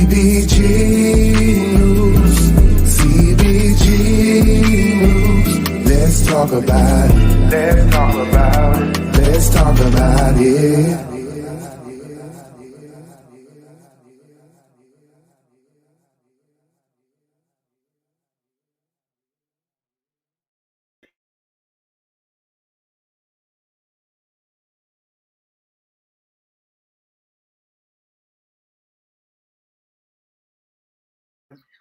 CBG News, CBG News. Let's talk about it. Let's talk about it. Let's talk about it.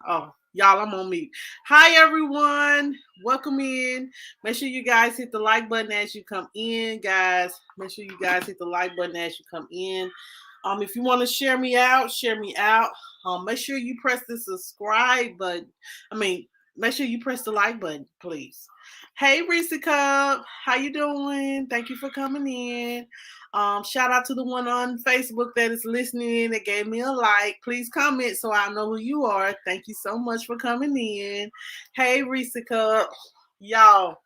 Oh, y'all, I'm on mute. Hi, everyone. Welcome in. Make sure you guys hit the like button as you come in, guys. Make sure you guys hit the like button as you come in. If you want to share me out, share me out. Make sure you press the subscribe button. Make sure you press the like button, please. Hey, Reese Cup, how you doing? Thank you for coming in. Shout out to the one on Facebook that is listening that gave me a like. Please comment so I know who you are. Thank you so much for coming in. Hey, Reese Cup, y'all.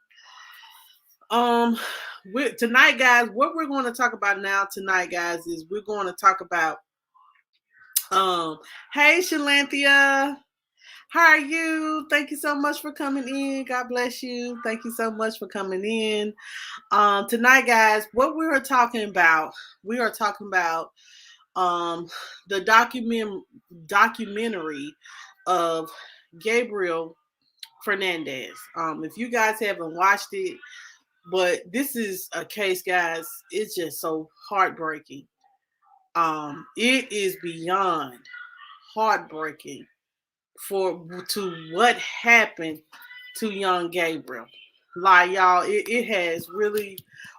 Tonight, guys, what we're going to talk about now tonight, guys, is we're going to talk about hey, Shalanthia. How are you? Thank you so much for coming in. God bless you. Thank you so much for coming in. Tonight, guys, what we are talking about, the documentary of Gabriel Fernandez. If you guys haven't watched it, but this is a case, guys, it's just so heartbreaking. It is beyond heartbreaking to what happened to young Gabriel. Like, y'all, it has really,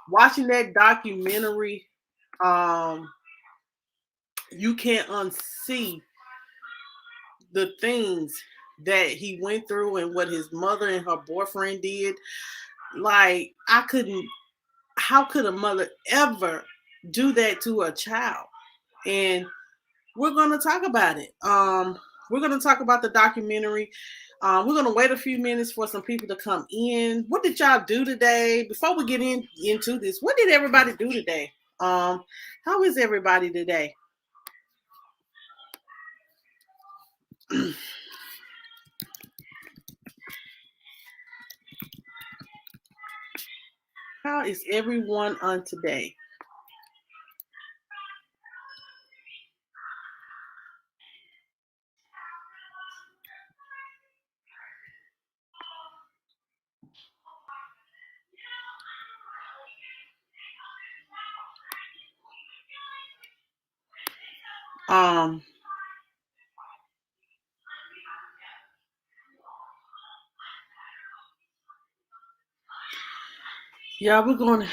watching that documentary, you can't unsee the things that he went through and what his mother and her boyfriend did. Like, how could a mother ever do that to a child? And we're going to talk about it. We're going to talk about the documentary. We're going to wait a few minutes for some people to come in. What did y'all do today? Before we get into this, what did everybody do today? How is everybody today? How is everyone on today? Yeah, we're going to.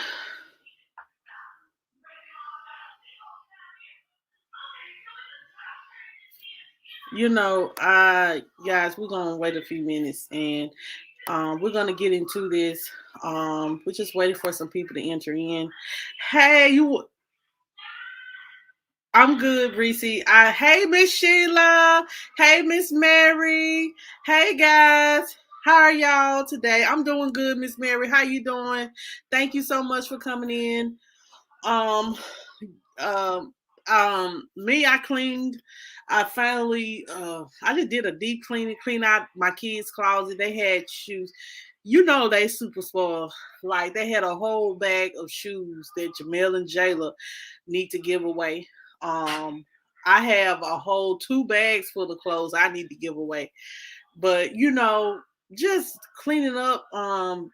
Guys, we're going to wait a few minutes and we're going to get into this. We're just waiting for some people to enter in. Hey, I'm good, Reese. Hey, Miss Sheila. Hey, Miss Mary. Hey, guys. How are y'all today? I'm doing good, Miss Mary. How you doing? Thank you so much for coming in. Um, um, I cleaned. I finally, I just did a deep cleaning, clean out my kids' closet. They had shoes. They super spoiled. Like, they had a whole bag of shoes that Jamel and Jayla need to give away. I have a whole 2 bags full of clothes I need to give away. But just cleaning up and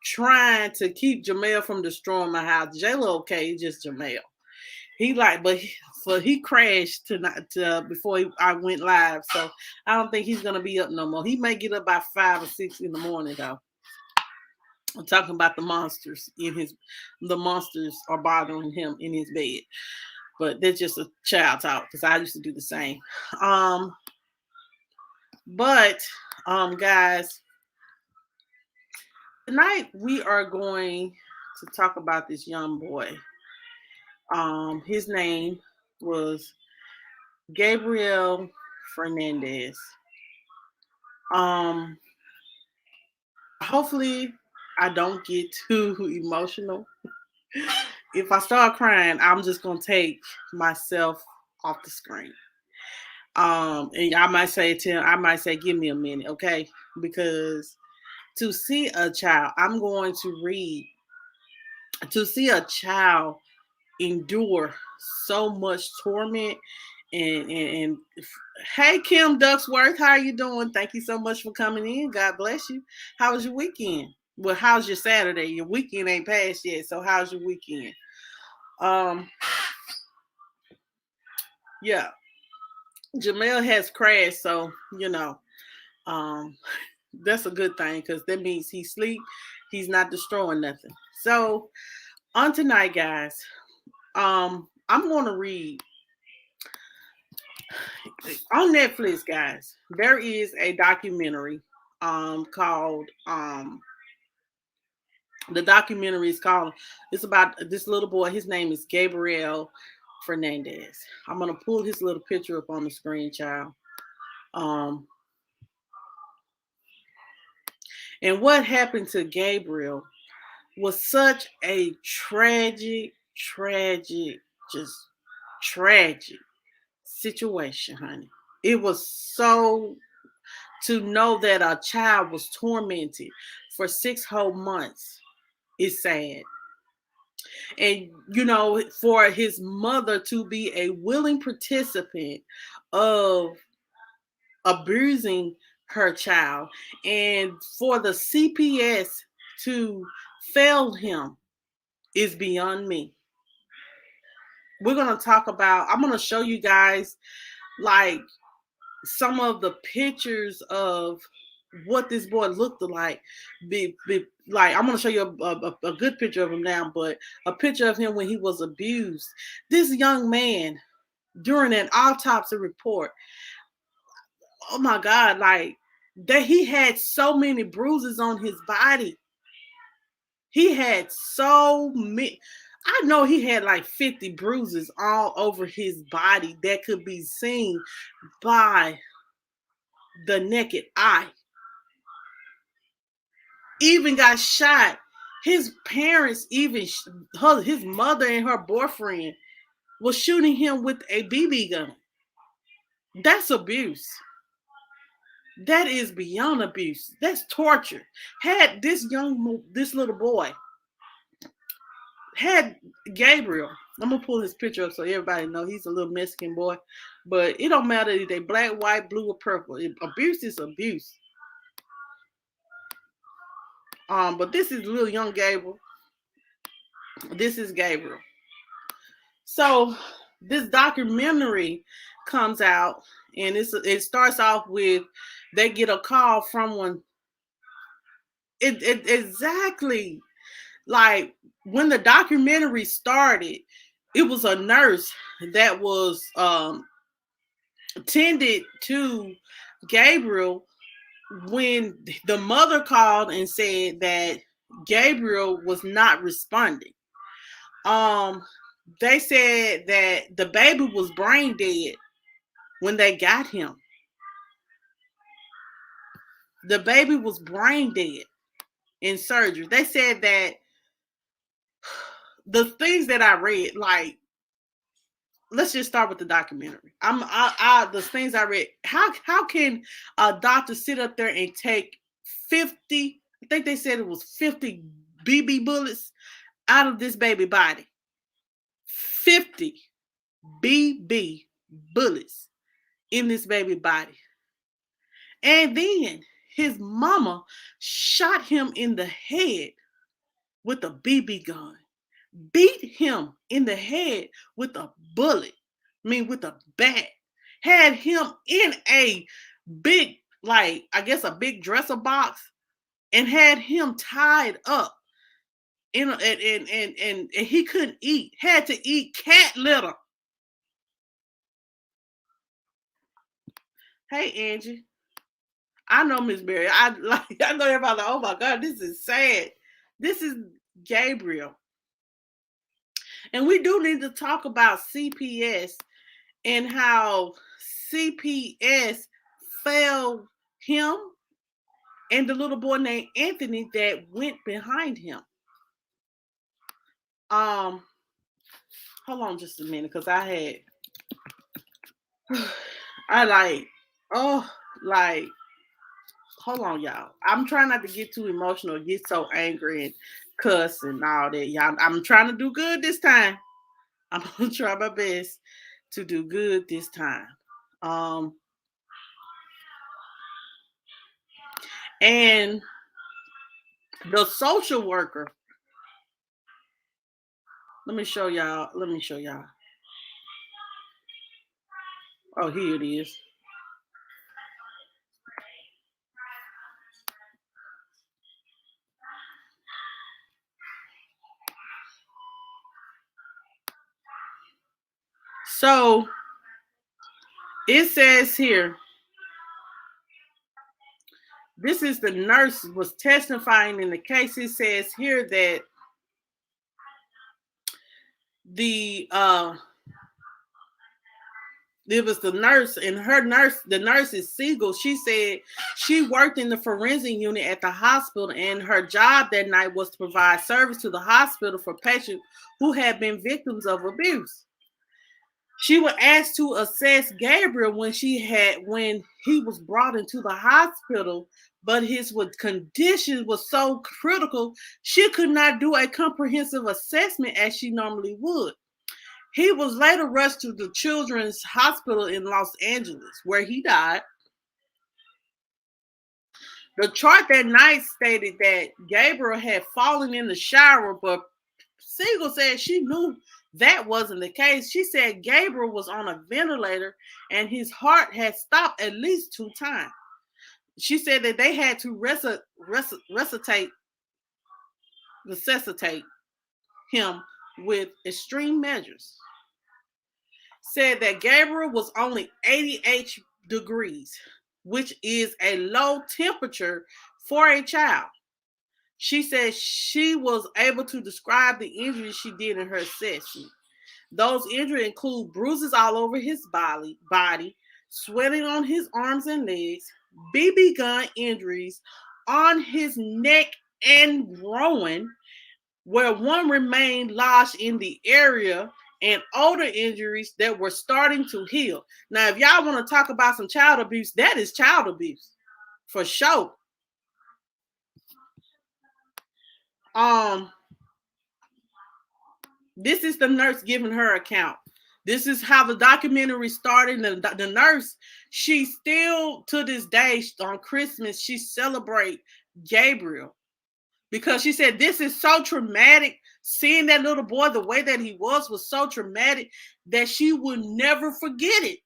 trying to keep Jamel from destroying my house. Jayla okay, just Jamel. He crashed tonight before I went live, so I don't think he's gonna be up no more. He may get up by 5 or 6 in the morning though. I'm talking about the monsters the monsters are bothering him in his bed. But that's just a child talk because I used to do the same. Guys, tonight we are going to talk about this young boy. His name was Gabriel Fernandez. Hopefully I don't get too emotional. If I start crying, I'm just gonna take myself off the screen. And I might say to him, I might say, give me a minute, okay? Because to see a child, I'm going to read, to see a child endure so much torment and hey, Kim Ducksworth, how are you doing? Thank you so much for coming in. God bless you. How was your weekend? Well, how's your Saturday? Your weekend ain't passed yet, so how's your weekend? Um, yeah, Jamel has crashed, so um, that's a good thing because that means he's asleep. He's not destroying nothing. So on tonight, guys, I'm going to read on Netflix, guys. There is a documentary called the documentary is called, it's about this little boy. His name is Gabriel Fernandez. I'm gonna pull his little picture up on the screen, child. Um, and what happened to Gabriel was such a tragic, just tragic situation, honey. It was so, to know that a child was tormented for 6 whole months is sad. And for his mother to be a willing participant of abusing her child, and for the CPS to fail him is beyond me. We're going to talk about, I'm going to show you guys like some of the pictures of what this boy looked like. Like, I'm going to show you a good picture of him now, but a picture of him when he was abused. This young man, during an autopsy report, oh my God, like that he had so many bruises on his body. He had so many. I know he had like 50 bruises all over his body that could be seen by the naked eye. Even got shot. His parents, even his mother and her boyfriend, was shooting him with a BB gun. That's abuse. That is beyond abuse. That's torture. Had this little boy, had Gabriel, I'm gonna pull his picture up so everybody know he's a little Mexican boy, but it don't matter if they black, white, blue, or purple. Abuse is abuse. But this is little young Gabriel. This is Gabriel. So this documentary comes out, and it starts off with they get a call from one. It exactly like when the documentary started, it was a nurse that was tended to Gabriel when the mother called and said that Gabriel was not responding. They said that the baby was brain dead when they got him. The baby was brain dead in surgery. They said that the things that I read, like, let's just start with the documentary. The things I read. How can a doctor sit up there and take 50? I think they said it was 50 BB bullets out of this baby body. 50 BB bullets in this baby body. And then his mama shot him in the head with a BB gun, beat him in the head with a bullet, with a bat, had him in a big, like, I guess a big dresser box, and had him tied up. And he couldn't eat, had to eat cat litter. Hey, Angie. I know Miss Mary. I know everybody like, oh my God, this is sad. This is Gabriel. And we do need to talk about CPS and how CPS failed him and the little boy named Anthony that went behind him. Hold on just a minute, because I like, oh, like, hold on, y'all. I'm trying not to get too emotional, get so angry and cuss and all that. Y'all, I'm trying to do good this time. I'm gonna try my best to do good this time. Um, and the social worker. Let me show y'all. Let me show y'all. Oh, here it is. So it says here, this is the nurse was testifying in the case. It says here that the it was the nurse, and the nurse is Siegel. She said she worked in the forensic unit at the hospital, and her job that night was to provide service to the hospital for patients who had been victims of abuse. She was asked to assess Gabriel when he was brought into the hospital, but his condition was so critical she could not do a comprehensive assessment as she normally would. He was later rushed to the Children's Hospital in Los Angeles, where he died. The chart that night stated that Gabriel had fallen in the shower, but Siegel said she knew that wasn't the case. She said Gabriel was on a ventilator and his heart had stopped at least 2 times. She said that they had to resuscitate him with extreme measures. Said that Gabriel was only 88 degrees, which is a low temperature for a child. She said she was able to describe the injuries she did in her assessment. Those injuries include bruises all over his body, swelling on his arms and legs, BB gun injuries on his neck and groin, where one remained lodged in the area, and older injuries that were starting to heal. Now, if y'all want to talk about some child abuse, that is child abuse for sure. This is the nurse giving her account. This is how the documentary started. The nurse, she still to this day on Christmas, she celebrate Gabriel because she said this is so traumatic. Seeing that little boy the way that he was so traumatic that she would never forget it.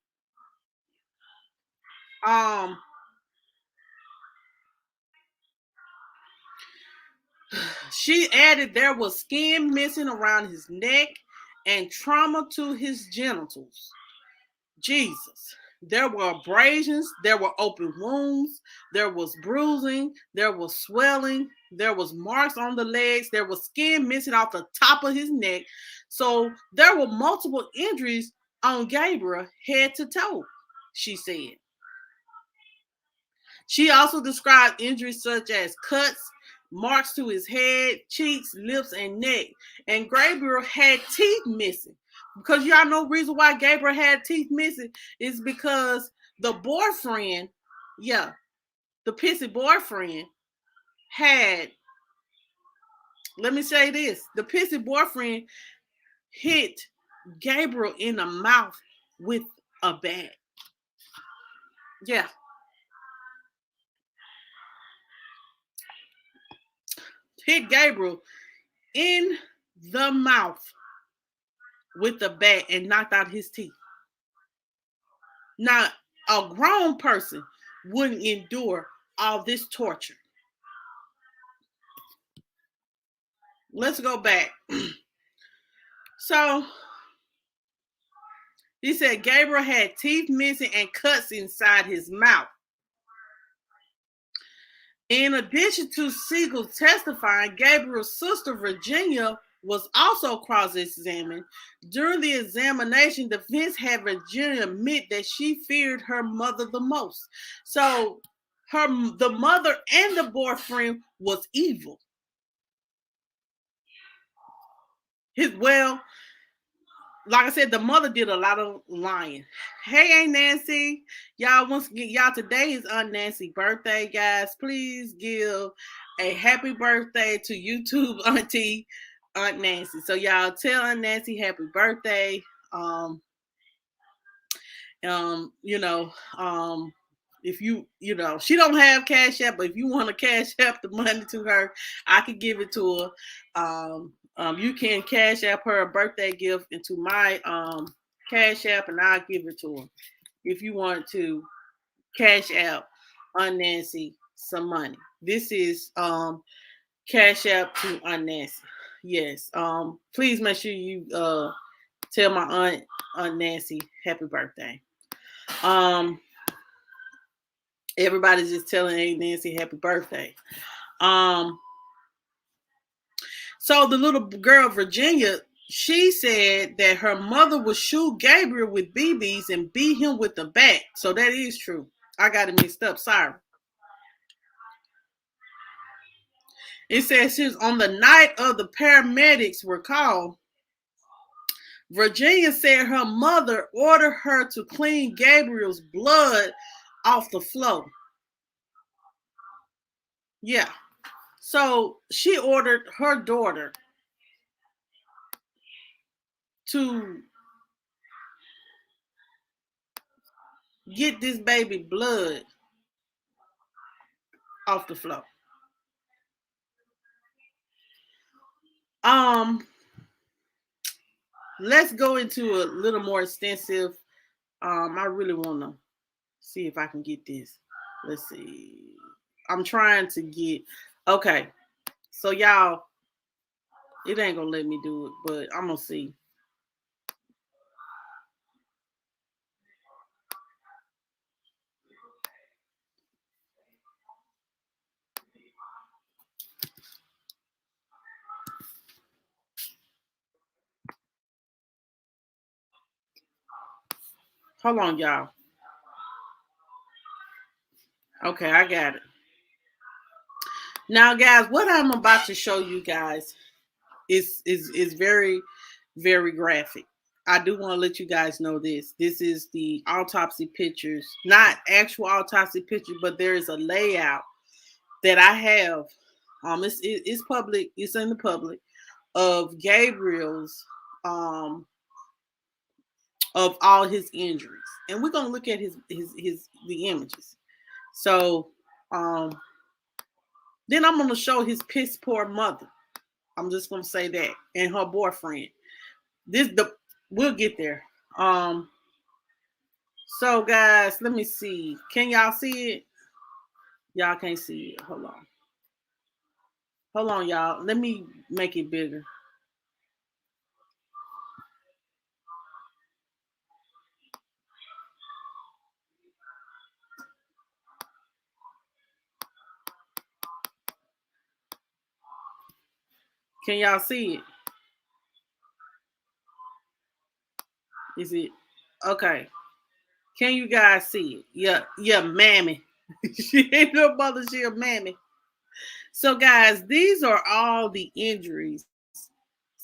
She added there was skin missing around his neck and trauma to his genitals. Jesus. There were abrasions, there were open wounds, there was bruising, there was swelling, there was marks on the legs, there was skin missing off the top of his neck. So there were multiple injuries on Gabriel head to toe, she said. She also described injuries such as cuts, marks to his head, cheeks, lips, and neck. And Gabriel had teeth missing. Because y'all know reason why Gabriel had teeth missing is because the boyfriend, the pissy boyfriend had, let me say this, the pissy boyfriend hit Gabriel in the mouth with a bat. Yeah. Hit Gabriel in the mouth with the bat and knocked out his teeth. Now, a grown person wouldn't endure all this torture. Let's go back. So, he said Gabriel had teeth missing and cuts inside his mouth. In addition to Siegel testifying, Gabriel's sister, Virginia, was also cross-examined. During the examination, the defense had Virginia admit that she feared her mother the most. So the mother and the boyfriend was evil. like I said, the mother did a lot of lying. Hey, Aunt Nancy. Y'all, once again, y'all, today is Aunt Nancy's birthday, guys. Please give a happy birthday to YouTube Auntie Aunt Nancy. So y'all tell Aunt Nancy happy birthday. Um, you know, if you know, she don't have cash app, but if you want to cash app the money to her, I could give it to her. You can cash app her a birthday gift into my cash app, and I'll give it to her. If you want to cash app on Nancy some money, this is cash app to Aunt Nancy. Yes. Please make sure you tell my Aunt Nancy happy birthday. Um, Everybody's just telling Aunt Nancy happy birthday. Um, so the little girl Virginia, she said that her mother would shoot Gabriel with BBs and beat him with the bat. So that is true. I got it mixed up. Sorry. It says since on the night of the paramedics were called, Virginia said her mother ordered her to clean Gabriel's blood off the floor. Yeah. So she ordered her daughter to get this baby blood off the floor. Um, let's go into a little more extensive. I really want to see if I can get this. Let's see. I'm trying to get. Okay, so y'all, it ain't gonna let me do it, but I'm gonna see. Hold on, y'all. Okay, I got it. Now, guys, what I'm about to show you guys is very, very graphic. I do want to let you guys know this. This is the autopsy pictures, not actual autopsy pictures, but there is a layout that I have. It's public. It's in the public of Gabriel's of all his injuries, and we're gonna look at his the images. So then I'm gonna show his piss poor mother. I'm just gonna say that, and her boyfriend. We'll get there. So guys, let me see. Can y'all see it? Y'all can't see it. Hold on. Hold on, y'all. Let me make it bigger. Can y'all see it? Is it okay? Can you guys see it? Yeah, mammy. She ain't no mother, she a mammy. So, guys, these are all the injuries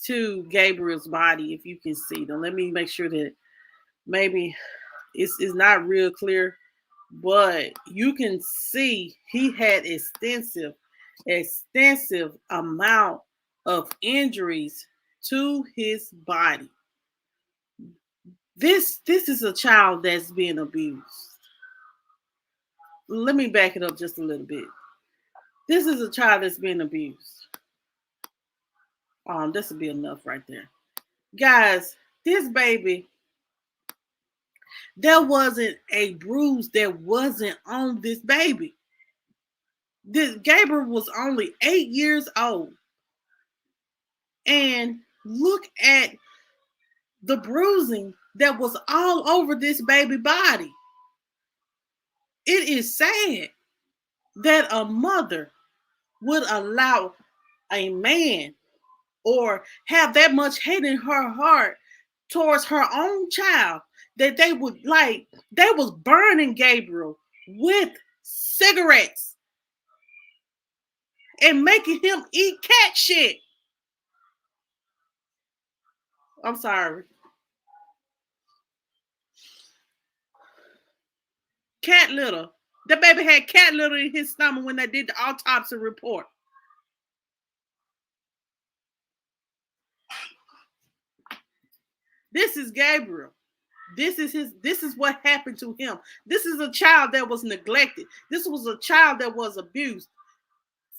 to Gabriel's body, if you can see them. Let me make sure that maybe it's not real clear, but you can see he had extensive amount of injuries to his body. This is a child that's being abused. Let me back it up just a little bit. This is a child that's being abused. This will be enough right there. Guys, this baby, there wasn't a bruise that wasn't on this baby. This Gabriel was only 8 years old. And look at the bruising that was all over this baby body. It is sad that a mother would allow a man or have that much hate in her heart towards her own child that they was burning Gabriel with cigarettes and making him eat cat shit. I'm sorry. Cat litter. The baby had cat litter in his stomach when they did the autopsy report. This is Gabriel. This is what happened to him. This is a child that was neglected. This was a child that was abused,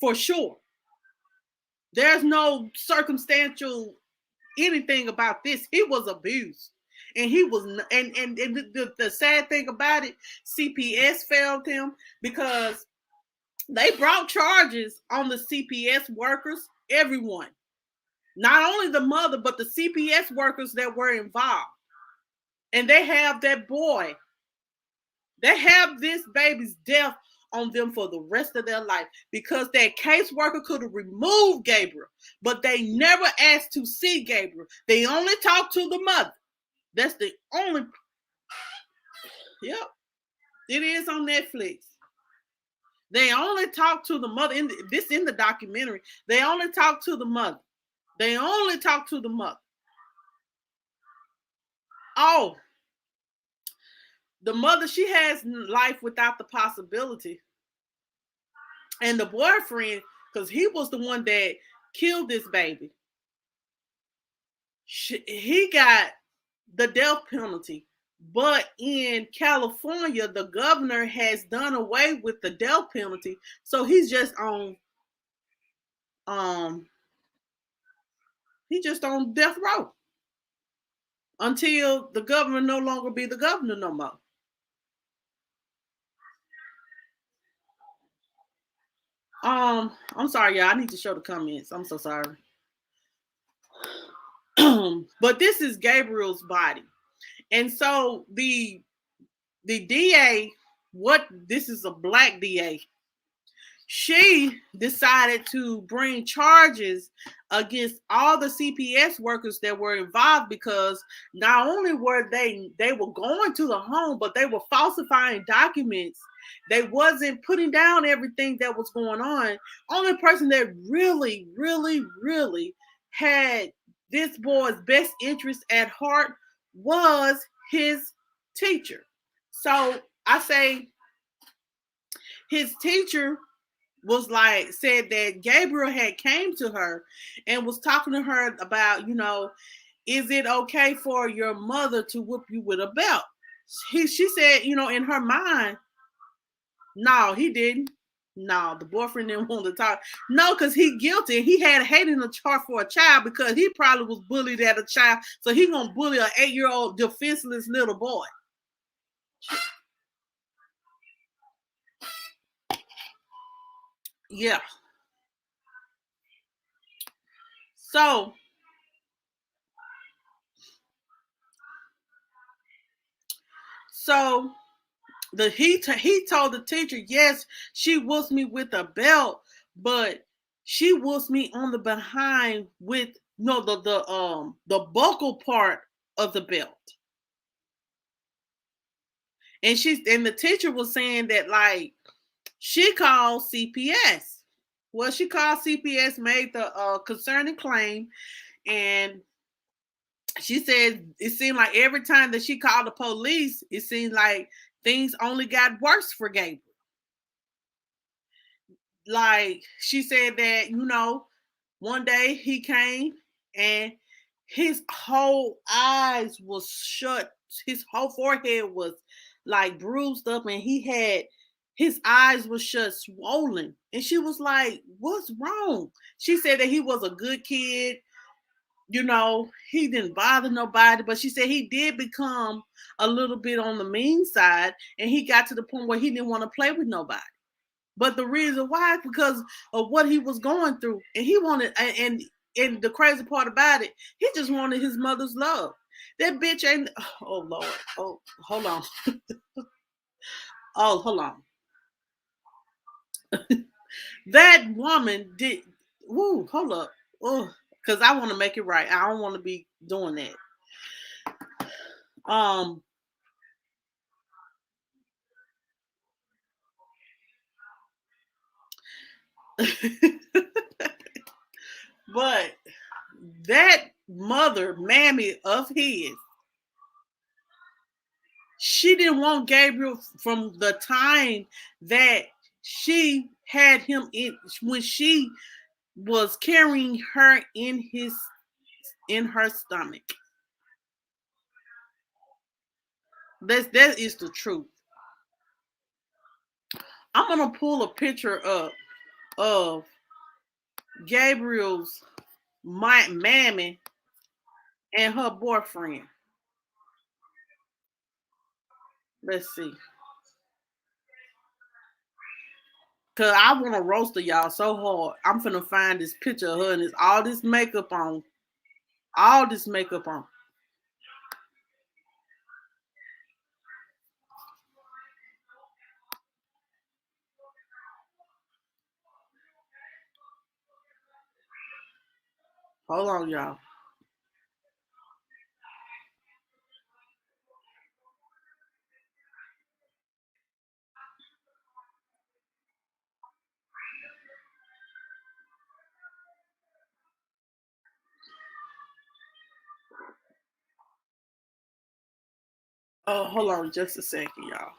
for sure. There's no circumstantial anything about this. He was abused. And he was, and the sad thing about it, CPS failed him because they brought charges on the CPS workers, everyone. Not only the mother, but the CPS workers that were involved. And they have that boy. They have this baby's death on them for the rest of their life because that caseworker could have removed Gabriel, but they never asked to see Gabriel. They only talked to the mother. That's the only. Yep, it is on Netflix. They only talk to the mother. In the documentary, they only talk to the mother. They only talk to the mother. Oh, the mother, she has life without the possibility. And the boyfriend, because he was the one that killed this baby, he got the death penalty. But in California, the governor has done away with the death penalty. So he's just on death row until the governor no longer be the governor no more. I'm sorry, y'all. I need to show the comments. I'm so sorry. But this is Gabriel's body. And so the DA, this is a black DA. She decided to bring charges against all the CPS workers that were involved because not only were they were going to the home, but they were falsifying documents. They wasn't putting down everything that was going on. Only person that really, really, really had this boy's best interest at heart was his teacher. So I say his teacher said that Gabriel had came to her and was talking to her about, is it okay for your mother to whoop you with a belt? She said, in her mind, no, he didn't. No, the boyfriend didn't want to talk. No, because he guilty. He had hate in the charge for a child because he probably was bullied as a child. So he gonna bully an 8-year-old defenseless little boy. Yeah. So he told the teacher, yes, she whooped me with a belt, but she whooped me on the behind with the buckle part of the belt. And the teacher was saying that she called CPS. Well, she called CPS, made the concerning claim, and she said it seemed like every time that she called the police, it seemed like things only got worse for Gabriel. She said that, one day he came and his whole eyes was shut. His whole forehead was bruised up and his eyes were shut, swollen. And she was like, what's wrong? She said that he was a good kid. He didn't bother nobody, but she said he did become a little bit on the mean side, and he got to the point where he didn't want to play with nobody. But the reason why, because of what he was going through, and he wanted, and the crazy part about it, he just wanted his mother's love. That bitch ain't. Oh Lord. Oh, hold on. Oh, hold on. That woman did. Woo, hold up. Oh. Because I want to make it right. I don't want to be doing that. But that mammy of his, She didn't want Gabriel from the time that she had him in, when she was carrying her in her stomach. That is the truth. I'm gonna pull a picture up of Gabriel's mammy and her boyfriend. Let's see. Cause I want to roast y'all so hard. I'm finna find this picture of her and it's all this makeup on. All this makeup on. Hold on, y'all. Oh, hold on just a second, y'all.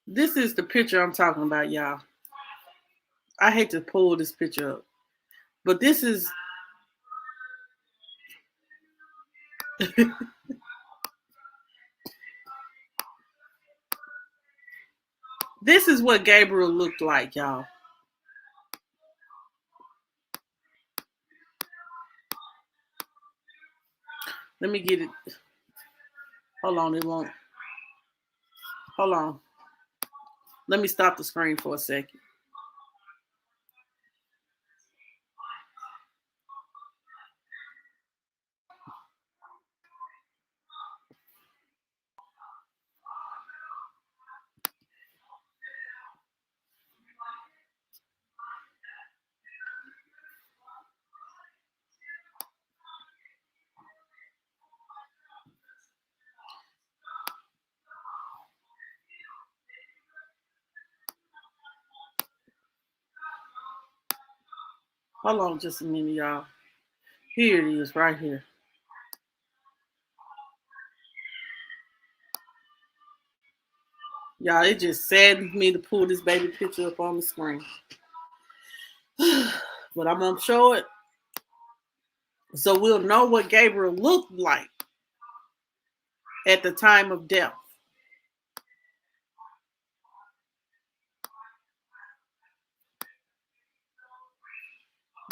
This is the picture I'm talking about, y'all. I hate to pull this picture up, but this is this is what Gabriel looked like, y'all. Let me get it. Hold on, it won't. Hold on. Let me stop the screen for a second. Hold on just a minute, y'all. Here it is, right here. Y'all, it just saddens me to pull this baby picture up on the screen. But I'm gonna show it so we'll know what Gabriel looked like at the time of death.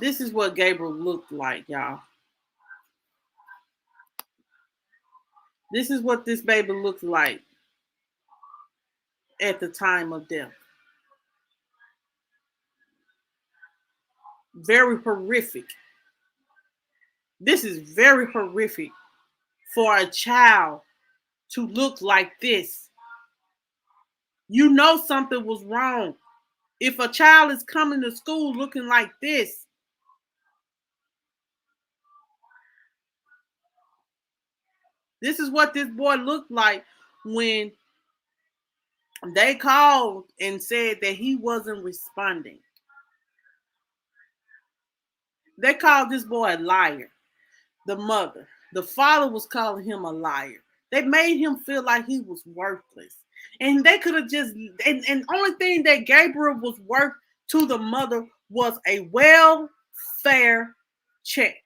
This is what Gabriel looked like, y'all. This is what this baby looked like at the time of death. Very horrific. This is very horrific for a child to look like this. You know something was wrong. If a child is coming to school looking like this, this is what this boy looked like when they called and said that he wasn't responding. They called this boy a liar. The mother, the father was calling him a liar. They made him feel like he was worthless. And they could have just, and only thing that Gabriel was worth to the mother was a welfare check.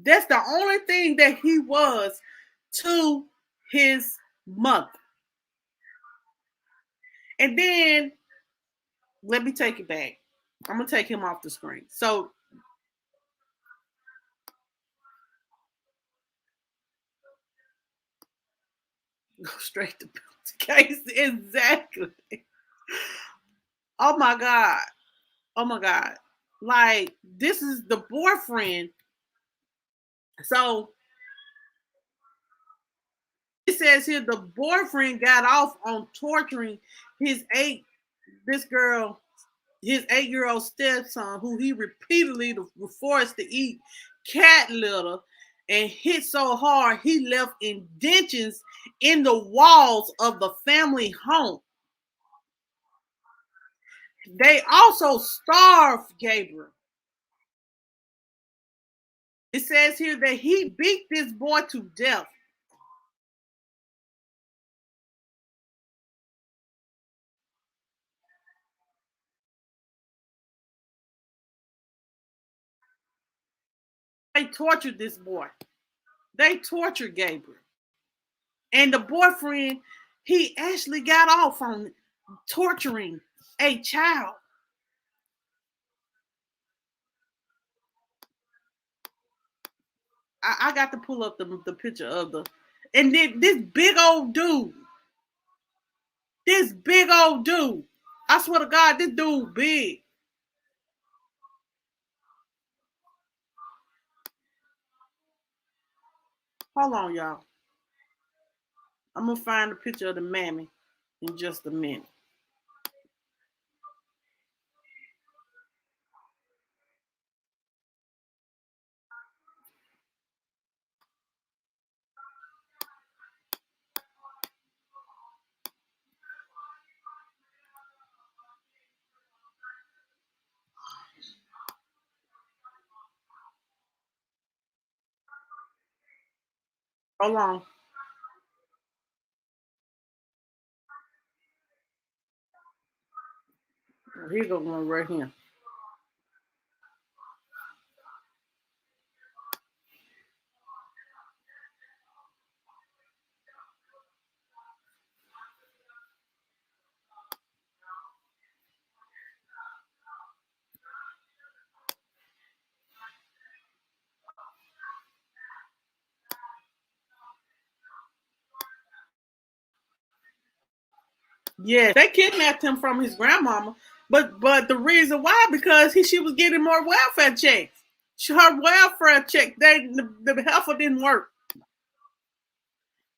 That's the only thing that he was to his mother. And then, let me take it back. I'm going to take him off the screen. So, go straight to the case. Exactly. Oh my God. Oh my God. Like, this is the boyfriend. So, it says here the boyfriend got off on torturing his this girl, his 8-year-old stepson, who he repeatedly was forced to eat cat litter and hit so hard he left indentions in the walls of the family home. They also starved Gabriel. It says here that he beat this boy to death. They tortured this boy. They tortured Gabriel. And the boyfriend, he actually got off on torturing a child. I got to pull up the picture of the, and then this big old dude, I swear to God, this dude big. Hold on, y'all. I'm gonna find a picture of the mammy in just a minute. Hold on. Here goes one right here. Yes, they kidnapped him from his grandmama, but the reason why, because she was getting more welfare checks. Her welfare check, the heifer didn't work.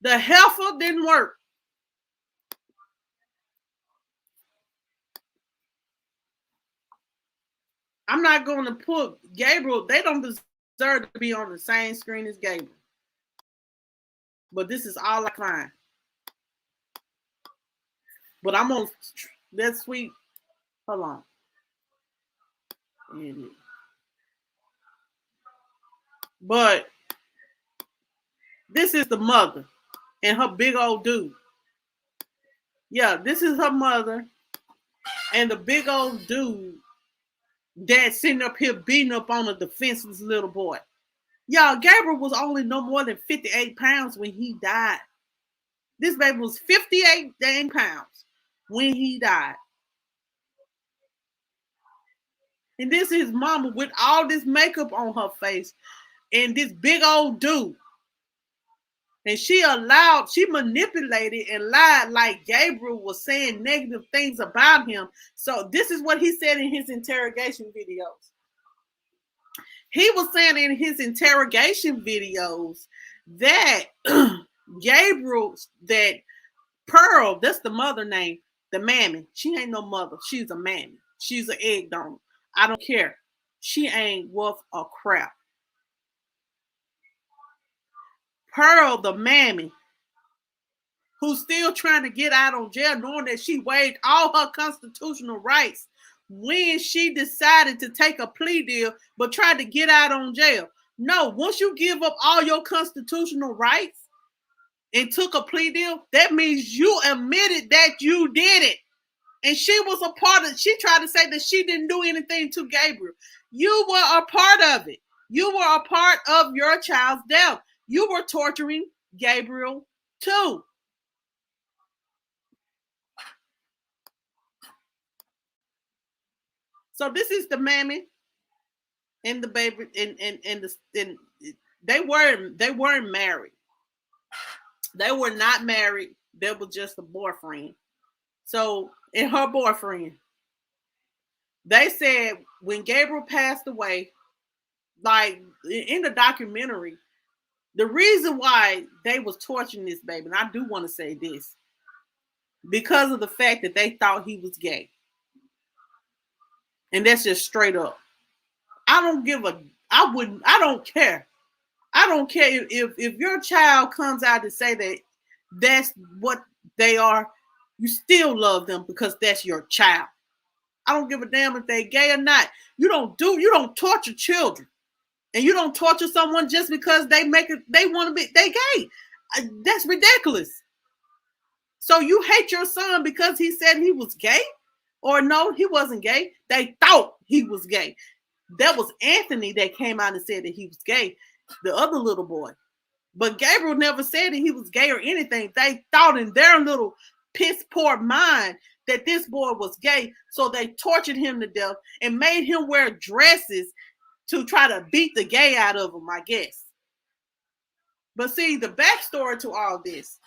The heifer didn't work. I'm not going to put Gabriel. They don't deserve to be on the same screen as Gabriel. But this is all I find. But I'm on that sweet. Hold on. But this is the mother and her big old dude. Yeah, this is her mother and the big old dude that's sitting up here beating up on a defenseless little boy. Y'all, Gabriel was only no more than 58 pounds when he died. This baby was 58 dang pounds when he died. And this is his mama with all this makeup on her face and this big old dude. And she manipulated and lied like Gabriel was saying negative things about him. So this is what he said in his interrogation videos. He was saying in his interrogation videos that Gabriel, that Pearl, that's the mother name, the mammy. She ain't no mother. She's a mammy. She's an egg donor. I don't care. She ain't worth a crap. Pearl, the mammy, who's still trying to get out on jail, knowing that she waived all her constitutional rights when she decided to take a plea deal, but tried to get out on jail. No, once you give up all your constitutional rights and took a plea deal, that means you admitted that you did it. And she was a part of it. She tried to say that she didn't do anything to Gabriel. You were a part of it. You were a part of your child's death. You were torturing Gabriel too. So this is the mammy and the baby, and they weren't married. They were not married. They were just a boyfriend. So, and her boyfriend. They said when Gabriel passed away, like in the documentary, the reason why they was torturing this baby, and I do want to say this, because of the fact that they thought he was gay. And that's just straight up. I don't care. I don't care if your child comes out to say that that's what they are, you still love them because that's your child. I don't give a damn if they gay or not. You don't torture children. And you don't torture someone just because they want to be, they gay. That's ridiculous. So you hate your son because he said he was gay? Or no, he wasn't gay. They thought he was gay. That was Anthony that came out and said that he was gay, the other little boy. But Gabriel never said that he was gay or anything. They thought in their little piss poor mind that this boy was gay. So they tortured him to death and made him wear dresses to try to beat the gay out of him, I guess. But see, the backstory to all this,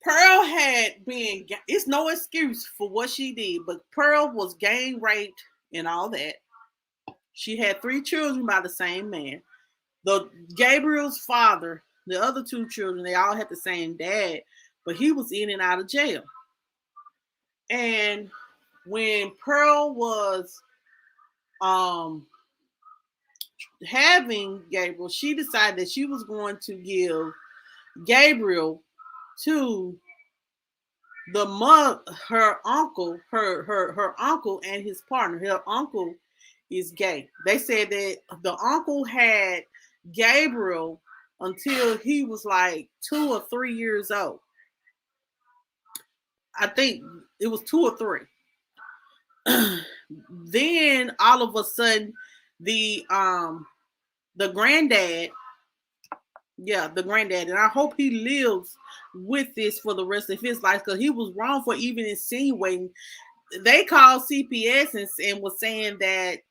Pearl had been, it's no excuse for what she did, but Pearl was gang raped and all that. She had 3 children by the same man. The Gabriel's father, the other 2 children, they all had the same dad, but he was in and out of jail. And when Pearl was having Gabriel, she decided that she was going to give Gabriel to her uncle and his partner. Her uncle is gay. They said that the uncle had Gabriel until he was like 2 or 3 years old. I think it was 2 or 3. Then all of a sudden, the granddad, the granddad, and I hope he lives with this for the rest of his life, because he was wrong for even insinuating. They called CPS and was saying that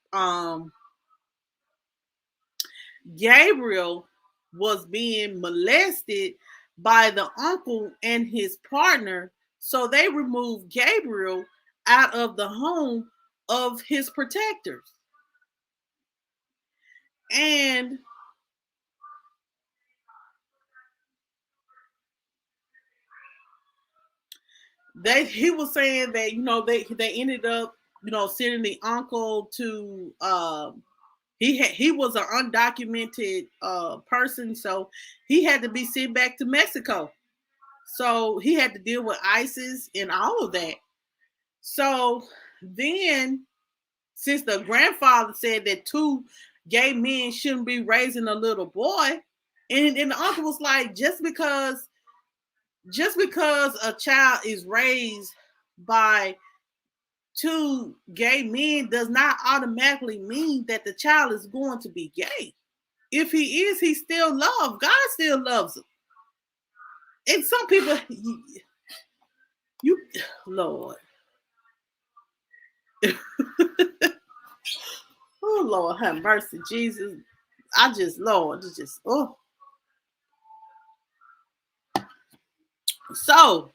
Gabriel was being molested by the uncle and his partner, so they removed Gabriel out of the home of his protectors. And he was saying that, they ended up, sending the uncle to he was an undocumented person, so he had to be sent back to Mexico. So he had to deal with ISIS and all of that. So then, since the grandfather said that 2 gay men shouldn't be raising a little boy, and the uncle was like, just because a child is raised by 2 gay men does not automatically mean that the child is going to be gay. If he is, he still loved. God still loves him. And some people, Lord. Oh, Lord, have mercy, Jesus. Oh. So,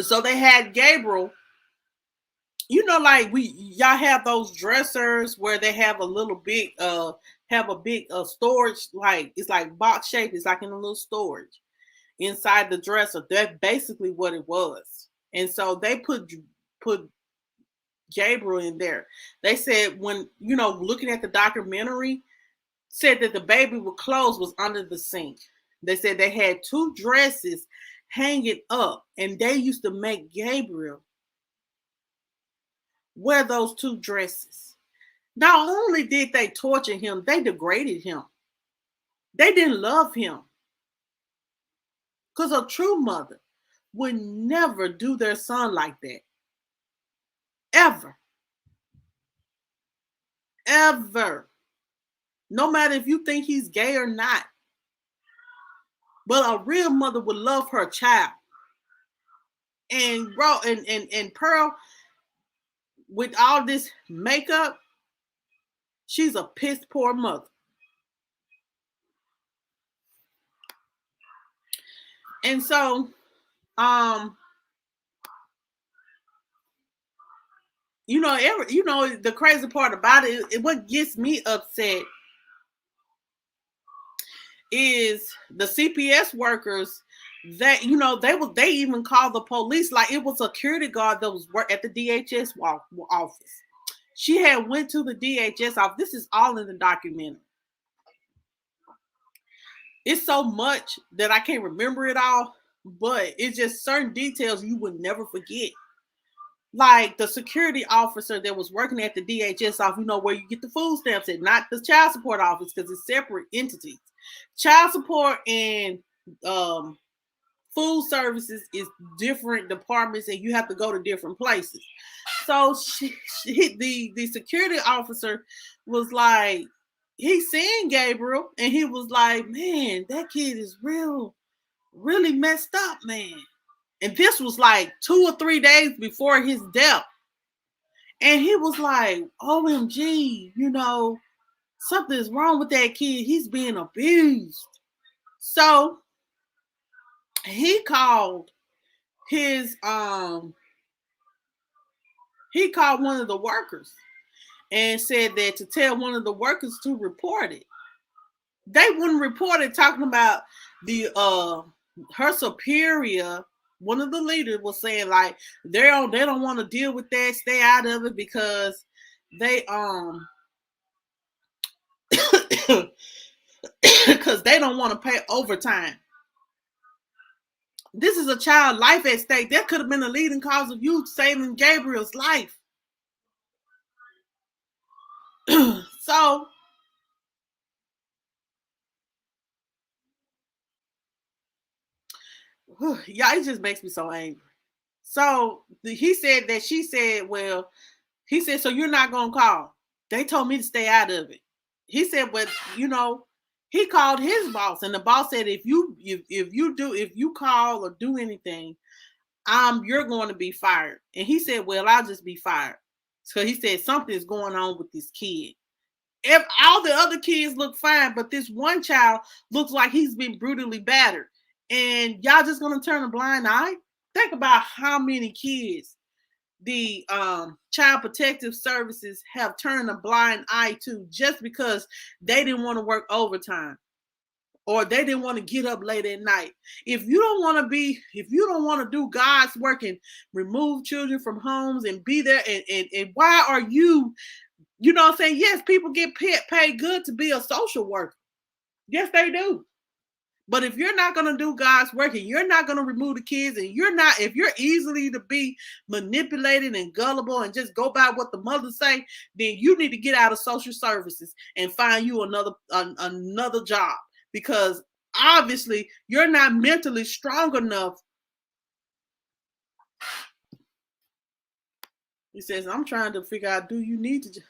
so they had Gabriel, like y'all have those dressers where they have a big storage, like it's like box shape, it's like in a little storage inside the dresser. That's basically what it was. And so they put Gabriel in there. They said, when looking at the documentary, said that the baby with clothes was under the sink. They said they had 2 dresses hanging up, and they used to make Gabriel wear those 2 dresses. Not only did they torture him, they degraded him. They didn't love him. Because a true mother would never do their son like that. Ever. Ever. No matter if you think he's gay or not. But a real mother would love her child. And Pearl, with all this makeup, she's a piss poor mother. And so, the crazy part about it, what gets me upset is the CPS workers that, they even called the police, like it was a security guard that was at the DHS office. She had went to the DHS office. This is all in the documentary. it's so much that I can't remember it all, but it's just certain details you would never forget. Like the security officer that was working at the DHS office, where you get the food stamps at, not the child support office, because it's separate entities. Child support and food services is different departments, and you have to go to different places. So the security officer was like, he seen Gabriel, and he was like, man, that kid is really messed up, man. And this was like 2 or 3 days before his death. And he was like, OMG, something's wrong with that kid. He's being abused. So he called his he called one of the workers and said that to tell one of the workers to report it. They wouldn't report it, talking about the her superior, one of the leaders was saying like they don't want to deal with that, stay out of it, because they because they don't want to pay overtime. This is a child life at stake. That could have been a leading cause of you saving Gabriel's life. So yeah, it just makes me so angry. So he said that she said, well, he said, so you're not going to call. They told me to stay out of it. He said, but he called his boss, and the boss said, if you call or do anything, you're going to be fired. And he said, well, I'll just be fired. So he said, something's going on with this kid. If all the other kids look fine, but this one child looks like he's been brutally battered. And y'all just going to turn a blind eye? Think about how many kids the Child Protective Services have turned a blind eye to just because they didn't want to work overtime, or they didn't want to get up late at night. If you don't want to do God's work and remove children from homes and be there, and why are you know what I'm saying? Yes, people get paid good to be a social worker. Yes, they do. But if you're not going to do God's work, and you're not going to remove the kids, and if you're easily to be manipulated and gullible and just go by what the mothers say, then you need to get out of social services and find you another job, because obviously you're not mentally strong enough. He says, I'm trying to figure out, do you need to?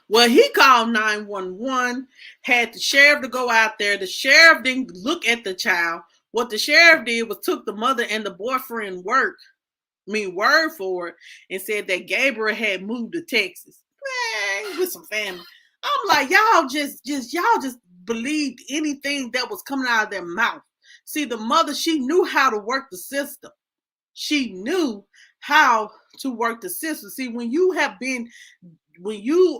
Well, he called 911, had the sheriff to go out there. The sheriff didn't look at the child. What the sheriff did was took the mother and the boyfriend word for it, and said that Gabriel had moved to Texas with some family. I'm like, y'all just believed anything that was coming out of their mouth. See, the mother, she knew how to work the system. She knew how to work the system. See, when you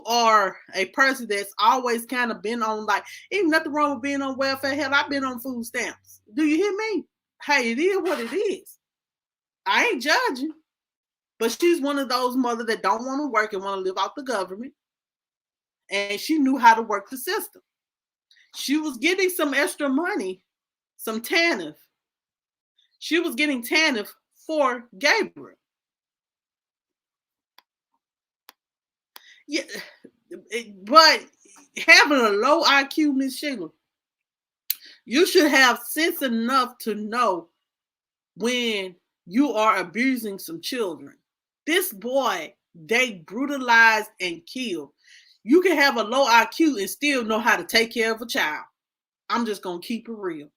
are a person that's always kind of been on, like, ain't nothing wrong with being on welfare. Hell, I've been on food stamps. Do you hear me? Hey, it is what it is. I ain't judging. But she's one of those mothers that don't want to work and want to live off the government. And she knew how to work the system. She was getting some extra money, some TANF. She was getting TANF for Gabriel. Yeah, but having a low IQ, Miss Sheila, you should have sense enough to know when you are abusing some children. This boy, they brutalized and killed. You can have a low IQ and still know how to take care of a child. I'm just going to keep it real.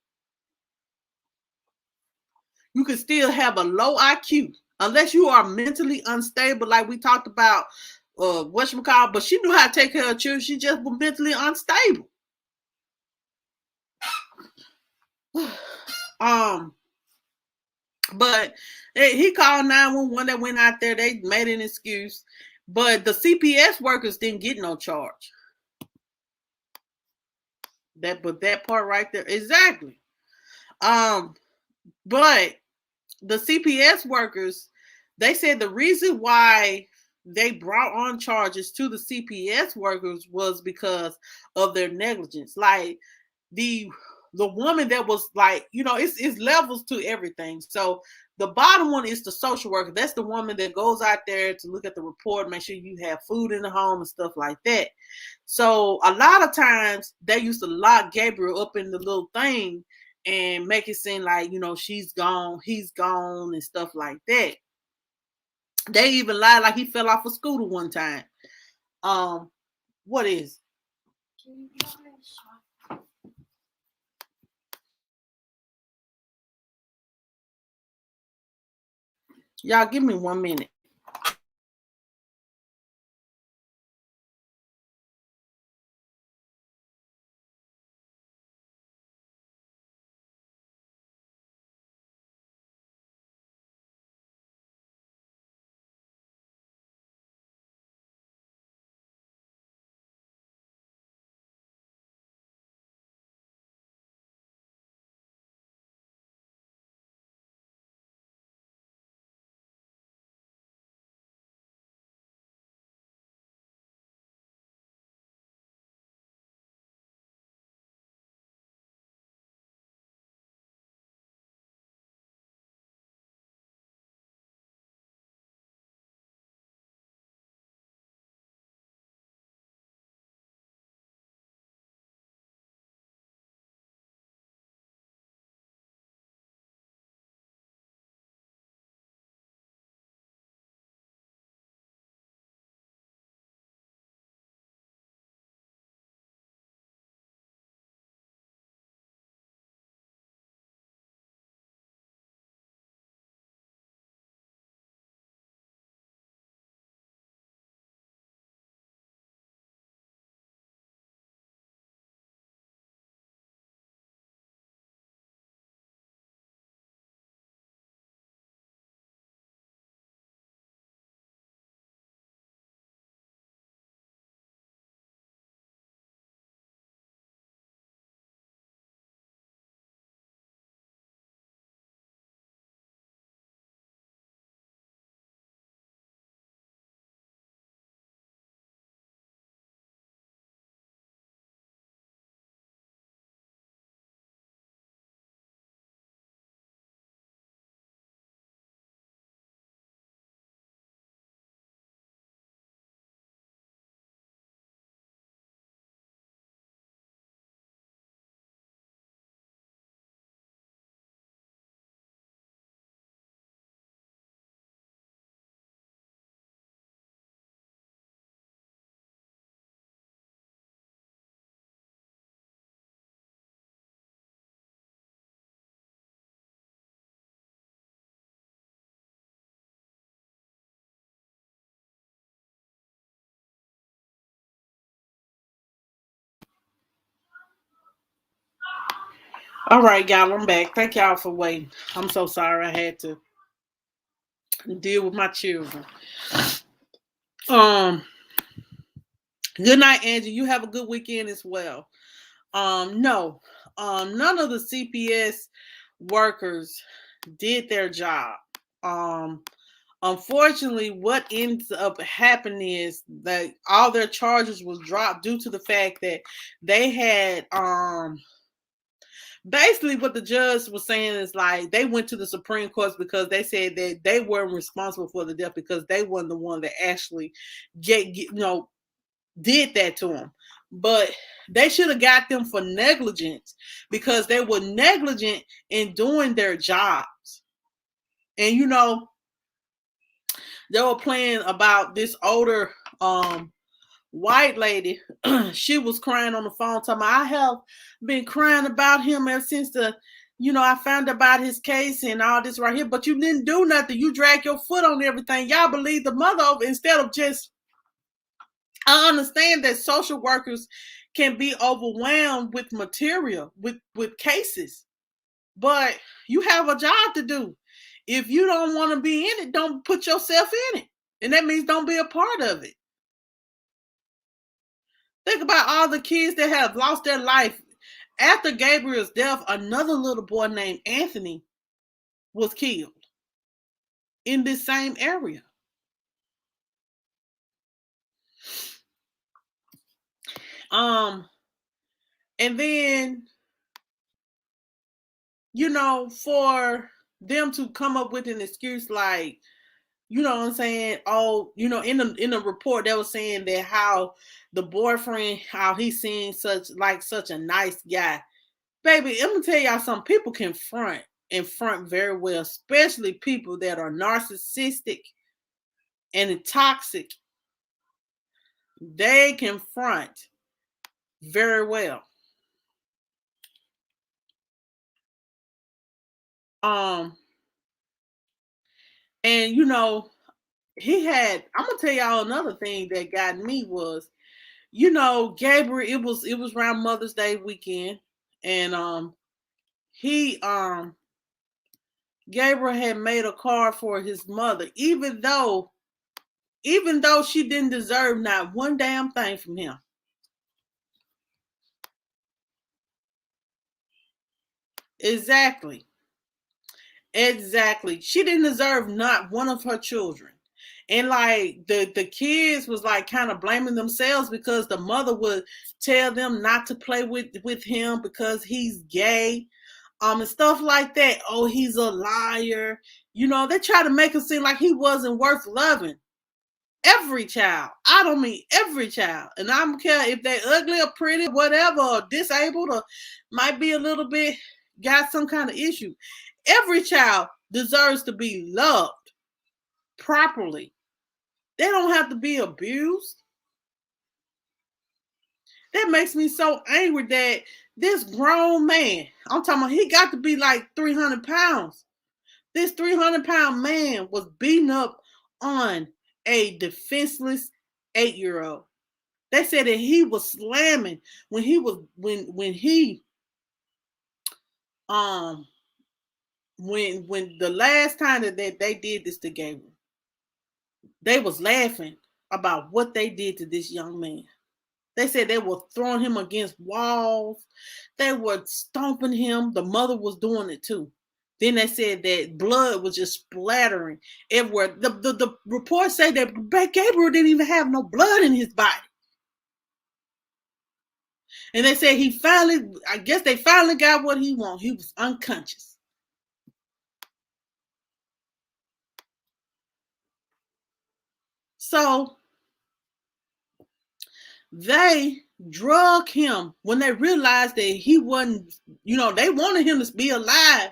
You can still have a low IQ unless you are mentally unstable, like we talked about whatchamacallit, but she knew how to take care of children. She just was mentally unstable. But he called 911. That went out there. They made an excuse, but the CPS workers didn't get no charge. That part right there, exactly. But the CPS workers, they said the reason why they brought on charges to the CPS workers was because of their negligence. Like, the woman that was like, it's levels to everything. So the bottom one is the social worker. That's the woman that goes out there to look at the report, make sure you have food in the home and stuff like that. So a lot of times they used to lock Gabriel up in the little thing and make it seem like, she's gone, he's gone and stuff like that. They even lied like he fell off a scooter one time. What is? Y'all give me 1 minute. All right, y'all, I'm back. Thank y'all for waiting. I'm so sorry I had to deal with my children. Um, Good night, Angie. You have a good weekend as well. No, none of the CPS workers did their job. Um, Unfortunately, what ends up happening is that all their charges was dropped due to the fact that they had basically what the judge was saying is like they went to the Supreme Court because they said that they weren't responsible for the death because they weren't the one that actually did that to them. But they should have got them for negligence because they were negligent in doing their jobs. And they were playing about this older white lady. She was crying on the phone talking about, I have been crying about him ever since I found about his case and all this right here, but you didn't do nothing. You dragged your foot on everything. Y'all believe the mother over instead of just, I understand that social workers can be overwhelmed with material, with cases, but you have a job to do. If you don't want to be in it, don't put yourself in it. And that means don't be a part of it. Think about all the kids that have lost their life. After Gabriel's death, another little boy named Anthony was killed in this same area. And then for them to come up with an excuse like, you know what I'm saying? Oh, in the report they were saying that how the boyfriend, how he seemed such a nice guy. Baby, I'm gonna tell y'all something. People can front very well, especially people that are narcissistic and toxic. They can front very well. Um, and I'm gonna tell y'all another thing that got me was, Gabriel, it was around Mother's Day weekend, and he Gabriel had made a card for his mother, even though she didn't deserve not one damn thing from him. Exactly. Exactly. She didn't deserve not one of her children. And like the kids was like kind of blaming themselves because the mother would tell them not to play with him because he's gay. And stuff like that. Oh, he's a liar. They try to make him seem like he wasn't worth loving. Every child. I don't mean every child. And I don't care if they're ugly or pretty, whatever, or disabled, or might be a little bit got some kind of issue. Every child deserves to be loved properly. They don't have to be abused. That makes me so angry that this grown man, I'm talking about, he got to be like 300 pounds. This 300-pound man was beating up on a defenseless 8-year-old. They said that he was slamming um when the last time that they did this to Gabriel, they was laughing about what they did to this young man. They said they were throwing him against walls. They were stomping him. The mother was doing it too. Then they said that blood was just splattering everywhere. The reports say that Gabriel didn't even have no blood in his body. And they said I guess they finally got what he wanted. He was unconscious. So they drug him when they realized that he wasn't, they wanted him to be alive.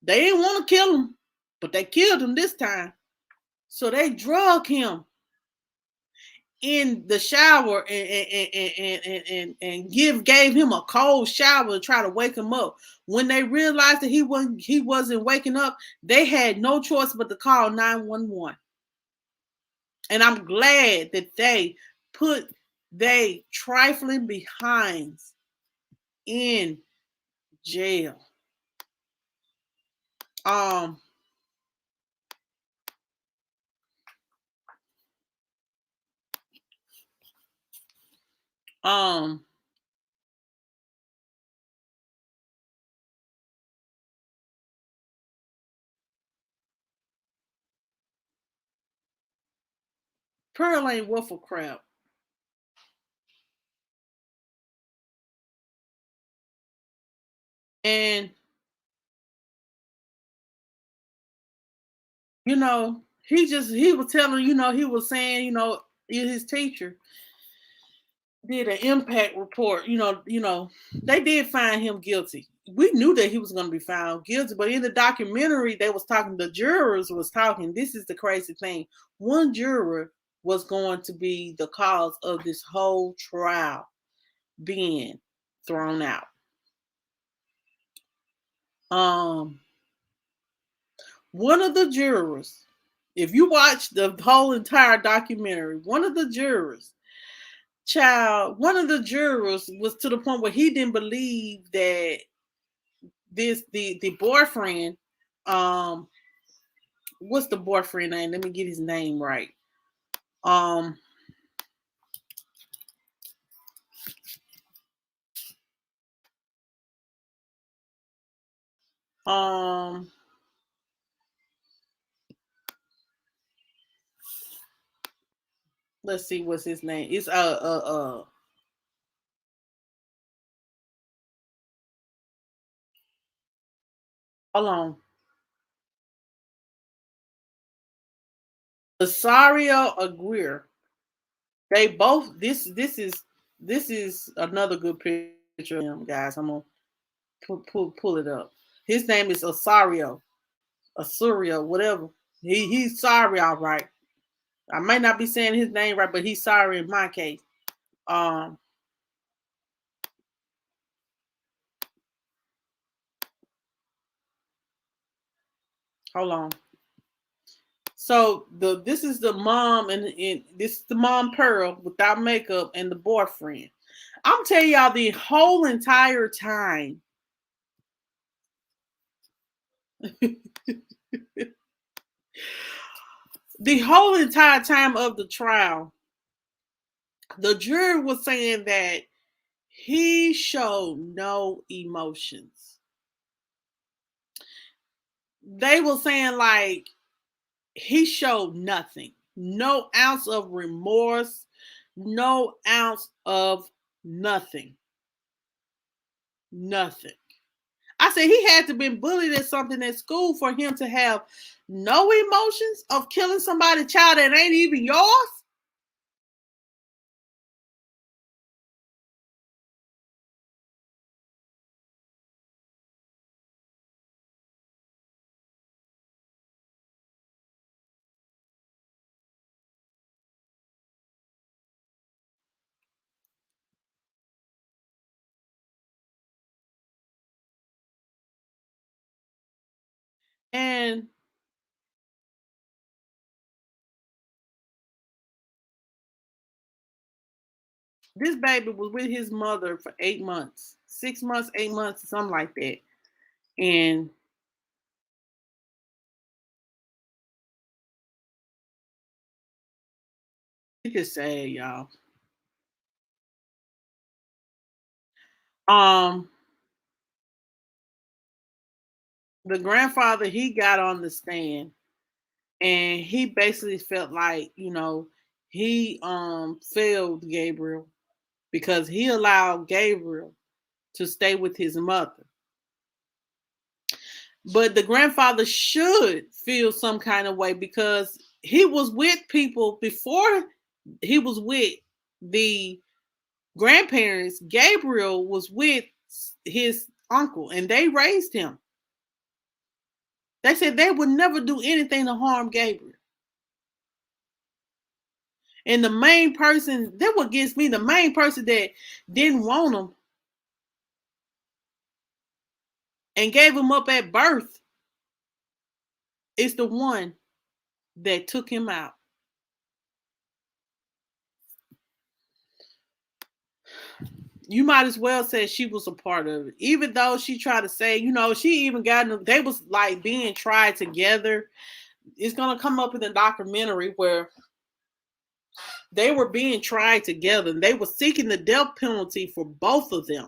They didn't want to kill him, but they killed him this time. So they drug him in the shower and gave him a cold shower to try to wake him up. When they realized that he wasn't waking up, they had no choice but to call 911. And I'm glad that they put they trifling behinds in jail. Um um Pearl ain't worth a crap. And he was telling, he was saying, his teacher did an impact report. They did find him guilty. We knew that he was going to be found guilty, but in the documentary, the jurors was talking. This is the crazy thing. One juror was going to be the cause of this whole trial being thrown out. Um, one of the jurors, if you watch the whole entire documentary, one of the jurors was to the point where he didn't believe that the boyfriend, um, what's the boyfriend name? Let me get his name right. Um, um, let's see what's his name. It's Hold on. Asario Aguirre. They both this is another good picture of him, guys. I'm gonna pull it up. His name is Asurio, whatever. He's sorry, all right. I may not be saying his name right, but he's sorry in my case. Um, hold on. So this is the mom and this is the mom Pearl without makeup and the boyfriend. I'm telling y'all the whole entire time. The whole entire time of the trial, the jury was saying that he showed no emotions. They were saying like he showed nothing, no ounce of remorse, no ounce of nothing. Nothing. I said he had to been bullied at something at school for him to have no emotions of killing somebody's child that ain't even yours. And this baby was with his mother for 8 months, 6 months, 8 months, something like that. And it's just sad, y'all. Um, the grandfather he got on the stand and he basically felt like, he failed Gabriel because he allowed Gabriel to stay with his mother. But the grandfather should feel some kind of way because he was with people before he was with the grandparents. Gabriel was with his uncle and they raised him. They said they would never do anything to harm Gabriel. And the main person, that what gets me, the main person that didn't want him and gave him up at birth is the one that took him out. You might as well say she was a part of it. Even though she tried to say, she even they was like being tried together. It's going to come up in the documentary where they were being tried together and they were seeking the death penalty for both of them.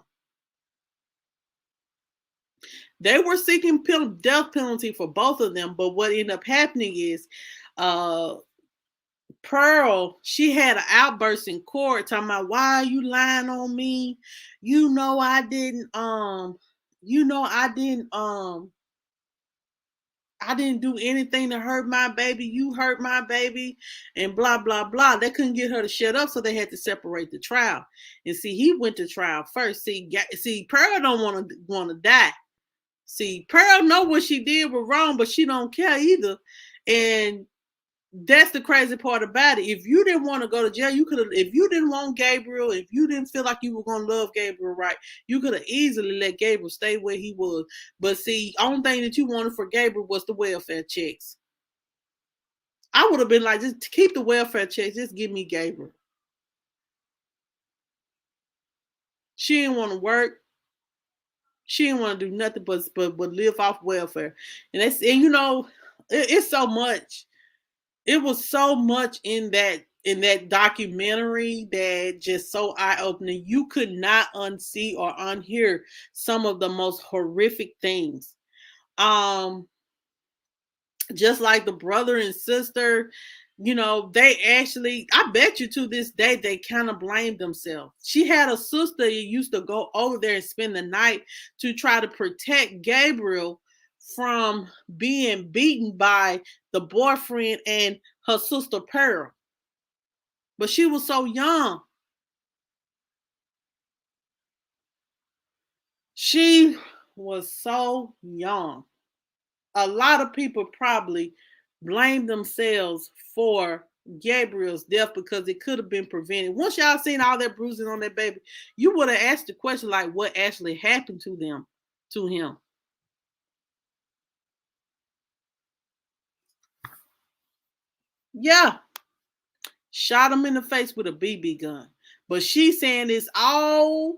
They were seeking death penalty for both of them, but what ended up happening is Pearl, she had an outburst in court talking about, why are you lying on me? I didn't I didn't do anything to hurt my baby. You hurt my baby, and blah blah blah. They couldn't get her to shut up, so they had to separate the trial. And see, he went to trial first. See, Pearl don't want to die. See, Pearl know what she did was wrong, but she don't care either. And that's the crazy part about it. If you didn't want to go to jail, you could have. If you didn't want Gabriel, if you didn't feel like you were gonna love Gabriel right, you could have easily let Gabriel stay where he was. But see, only thing that you wanted for Gabriel was the welfare checks. I would have been like, just keep the welfare checks. Just give me Gabriel. She didn't want to work. She didn't want to do nothing but live off welfare. And it's so much. It was so much in that documentary that just so eye-opening. You could not unsee or unhear some of the most horrific things. Just like the brother and sister, they actually, I bet you to this day, they kind of blamed themselves. She had a sister who used to go over there and spend the night to try to protect Gabriel from being beaten by the boyfriend and her sister Pearl. But she was so young. She was so young. A lot of people probably blame themselves for Gabriel's death because it could have been prevented. Once y'all seen all that bruising on that baby, you would have asked the question like, what actually happened to him? Yeah, shot him in the face with a BB gun. But she's saying it's all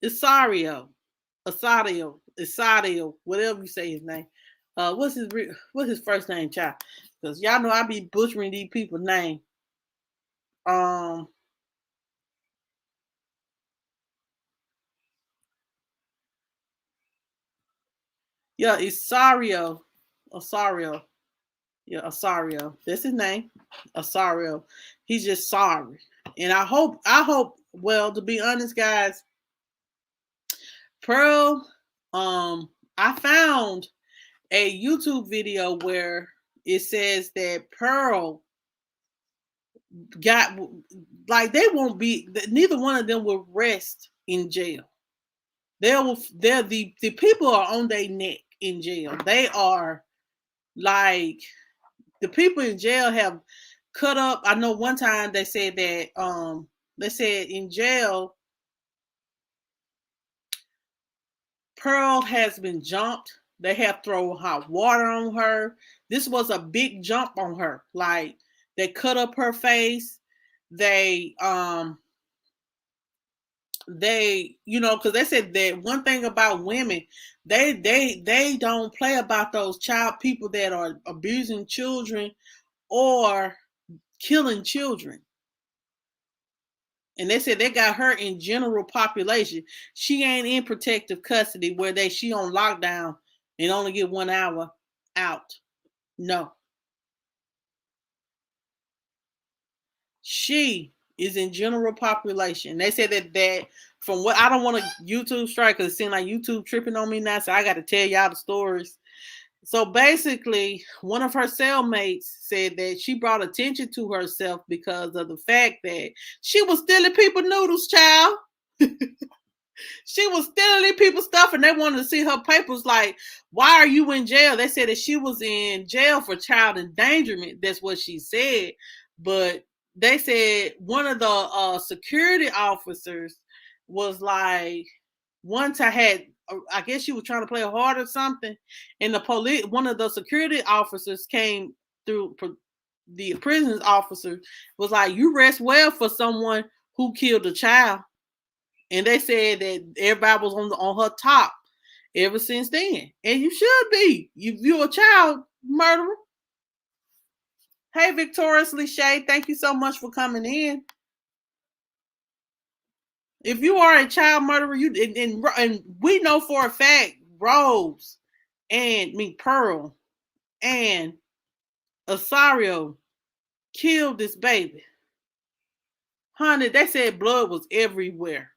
Isario, whatever you say his name. What's his first name, child? Because y'all know I be butchering these people's name. Um, yeah, Isario, Osario, yeah, Osario. That's his name, Osario. He's just sorry, and I hope. Well, to be honest, guys, Pearl, I found a YouTube video where it says that Pearl got like they won't be neither one of them will rest in jail. They're the people are on their neck in jail. They are like the people in jail have cut up. I know one time they said that they said in jail Pearl has been jumped. They have thrown hot water on her. This was a big jump on her. Like they cut up her face. They because they said that one thing about women, they don't play about those child people that are abusing children or killing children. And they said they got her in general population. She ain't in protective custody where she on lockdown and only get 1 hour out. No. She is in general population. They said that from what I don't want to YouTube strike because it seems like YouTube tripping on me now, so I got to tell y'all the stories. So basically, one of her cellmates said that she brought attention to herself because of the fact that she was stealing people noodles, child. She was stealing people's stuff and they wanted to see her papers like, why are you in jail? They said that she was in jail for child endangerment. That's what she said. But they said one of the security officers was like, once I guess she was trying to play hard or something. And one of the security officers came through, the prison's officer was like, you rest well for someone who killed a child. And they said that everybody was on her top ever since then. And you should be. You're a child murderer. Hey, Victoriously Shay, thank you so much for coming in. If you are a child murderer, and we know for a fact Rose and Pearl and Osario killed this baby. Honey, they said blood was everywhere.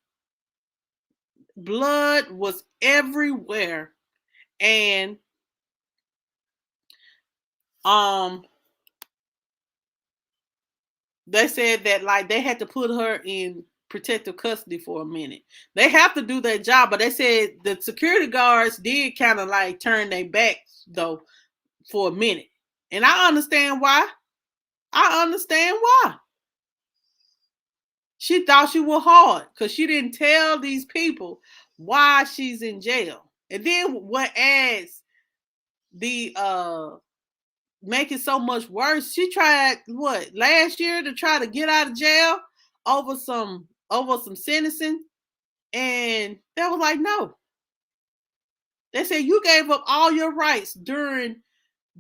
Blood was everywhere. And they said that like they had to put her in protective custody for a minute. They have to do their job, but they said the security guards did kind of like turn their backs though for a minute. And I understand why. She thought she was hard because she didn't tell these people why she's in jail. And then what adds the make it so much worse, she tried last year to try to get out of jail over some sentencing, and they was like, no. They said you gave up all your rights during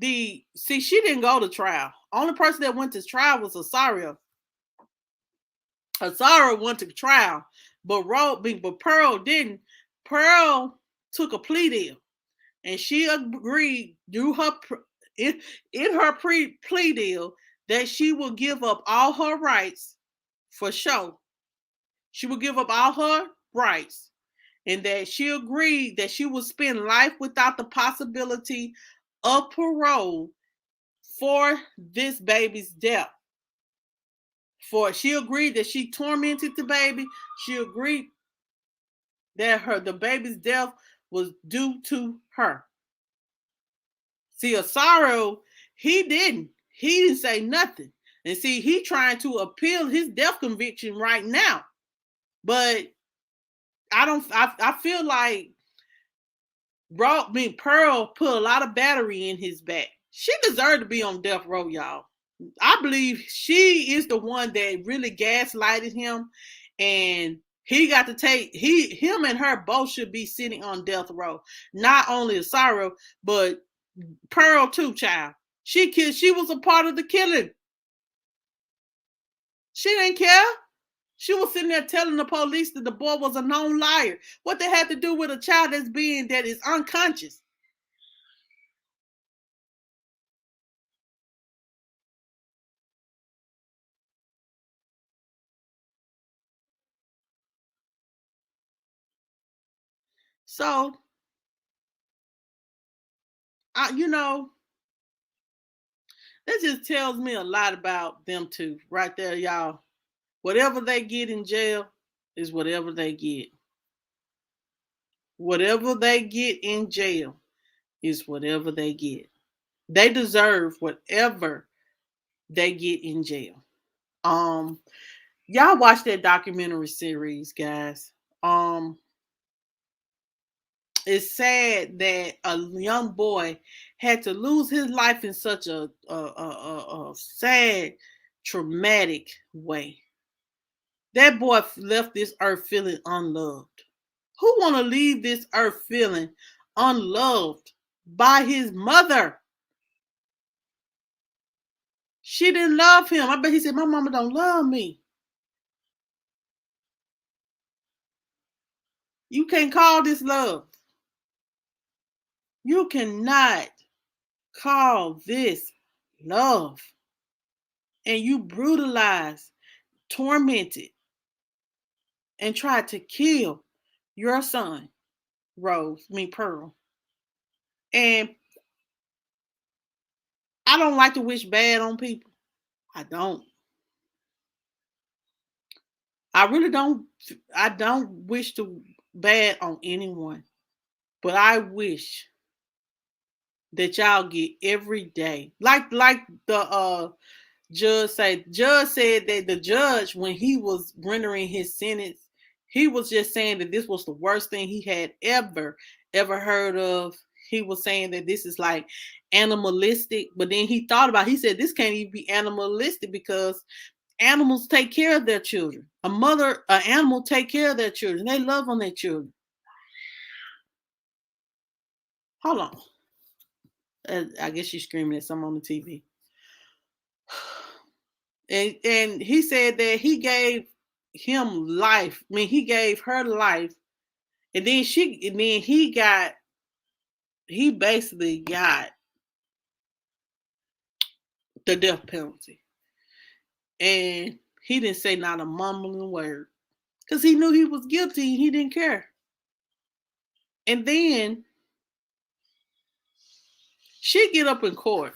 she didn't go to trial. Only person that went to trial was Osario. Osario went to trial, but Pearl didn't. Pearl took a plea deal, and she agreed through her in her plea deal that she will give up all her rights for show. She will give up all her rights, and that she agreed that she would spend life without the possibility of parole for this baby's death. For she agreed that she tormented the baby. She agreed that the baby's death was due to her. See, Asaro, he didn't say nothing. And see, he trying to appeal his death conviction right now. But I feel like Pearl put a lot of battery in his back. She deserved to be on death row, y'all. I believe she is the one that really gaslighted him, and he got to him and her both should be sitting on death row. Not only Asaro, but Pearl too, child. She was a part of the killing. She didn't care. She was sitting there telling the police that the boy was a known liar. What they had to do with a child that is unconscious? So, that just tells me a lot about them two right there, y'all. Whatever they get in jail is whatever they get. Whatever they get in jail is whatever they get. They deserve whatever they get in jail. Y'all watch that documentary series, guys. It's sad that a young boy had to lose his life in such a sad, traumatic way. That boy left this earth feeling unloved. Who want to leave this earth feeling unloved by his mother? She didn't love him. I bet he said, my mama don't love me. You can't call this love. You cannot call this love. And you brutalized, tormented, and tried to kill your son, Pearl. And I don't like to wish bad on people. I don't. I really don't. I don't wish to bad on anyone. But I wish that y'all get every day. Like the judge said. Judge said that the judge, when he was rendering his sentence, he was just saying that this was the worst thing he had ever heard of. He was saying that this is like animalistic, but then he thought about it. He said this can't even be animalistic because animals take care of their children. An animal take care of their children. They love on their children. Hold on. I guess she's screaming at someone on the TV. And he said that he gave him life. I mean, he gave her life, and then he basically got the death penalty, and he didn't say not a mumbling word because he knew he was guilty and he didn't care. And then she get up in court.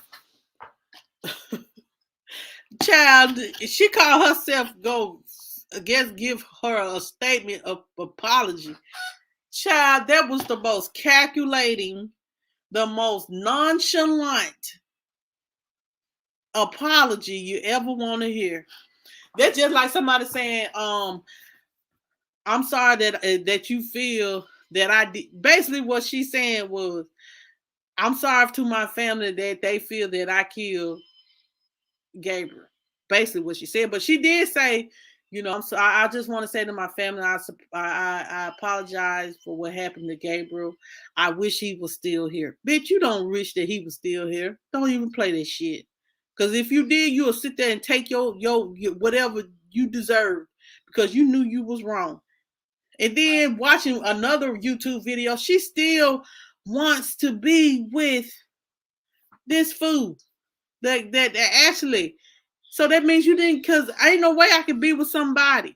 Child, she called herself give her a statement of apology. Child, that was the most calculating, the most nonchalant apology you ever want to hear. That's just like somebody saying, I'm sorry that you feel that I did. Basically what she's saying was, I'm sorry to my family that they feel that I killed Gabriel. Basically what she said. But she did say, I just want to say to my family, I apologize for what happened to Gabriel. I wish he was still here. Bitch, you don't wish that he was still here. Don't even play that shit. Because if you did, you'll sit there and take your whatever you deserve because you knew you was wrong. And then watching another YouTube video, she still wants to be with this fool. That actually. So that means you didn't, because ain't no way I could be with somebody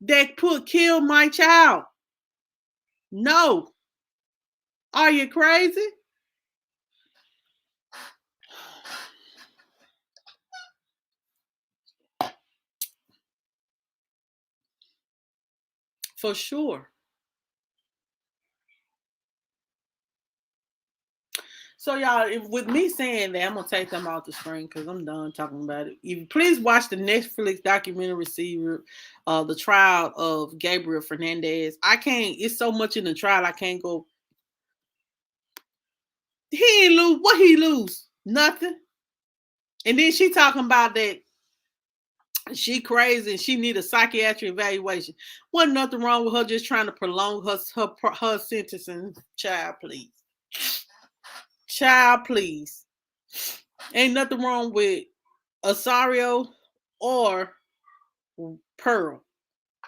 that killed my child. No. Are you crazy? For sure. So y'all, with me saying that, I'm gonna take them off the screen because I'm done talking about it. Please watch the Netflix documentary series, the trial of Gabriel Fernandez. I can't. It's so much in the trial. I can't go. He ain't lose. What he lose? Nothing. And then she talking about that she crazy and she need a psychiatric evaluation. Wasn't nothing wrong with her just trying to prolong her sentencing. Child, please. Child, please. Ain't nothing wrong with Asario or Pearl.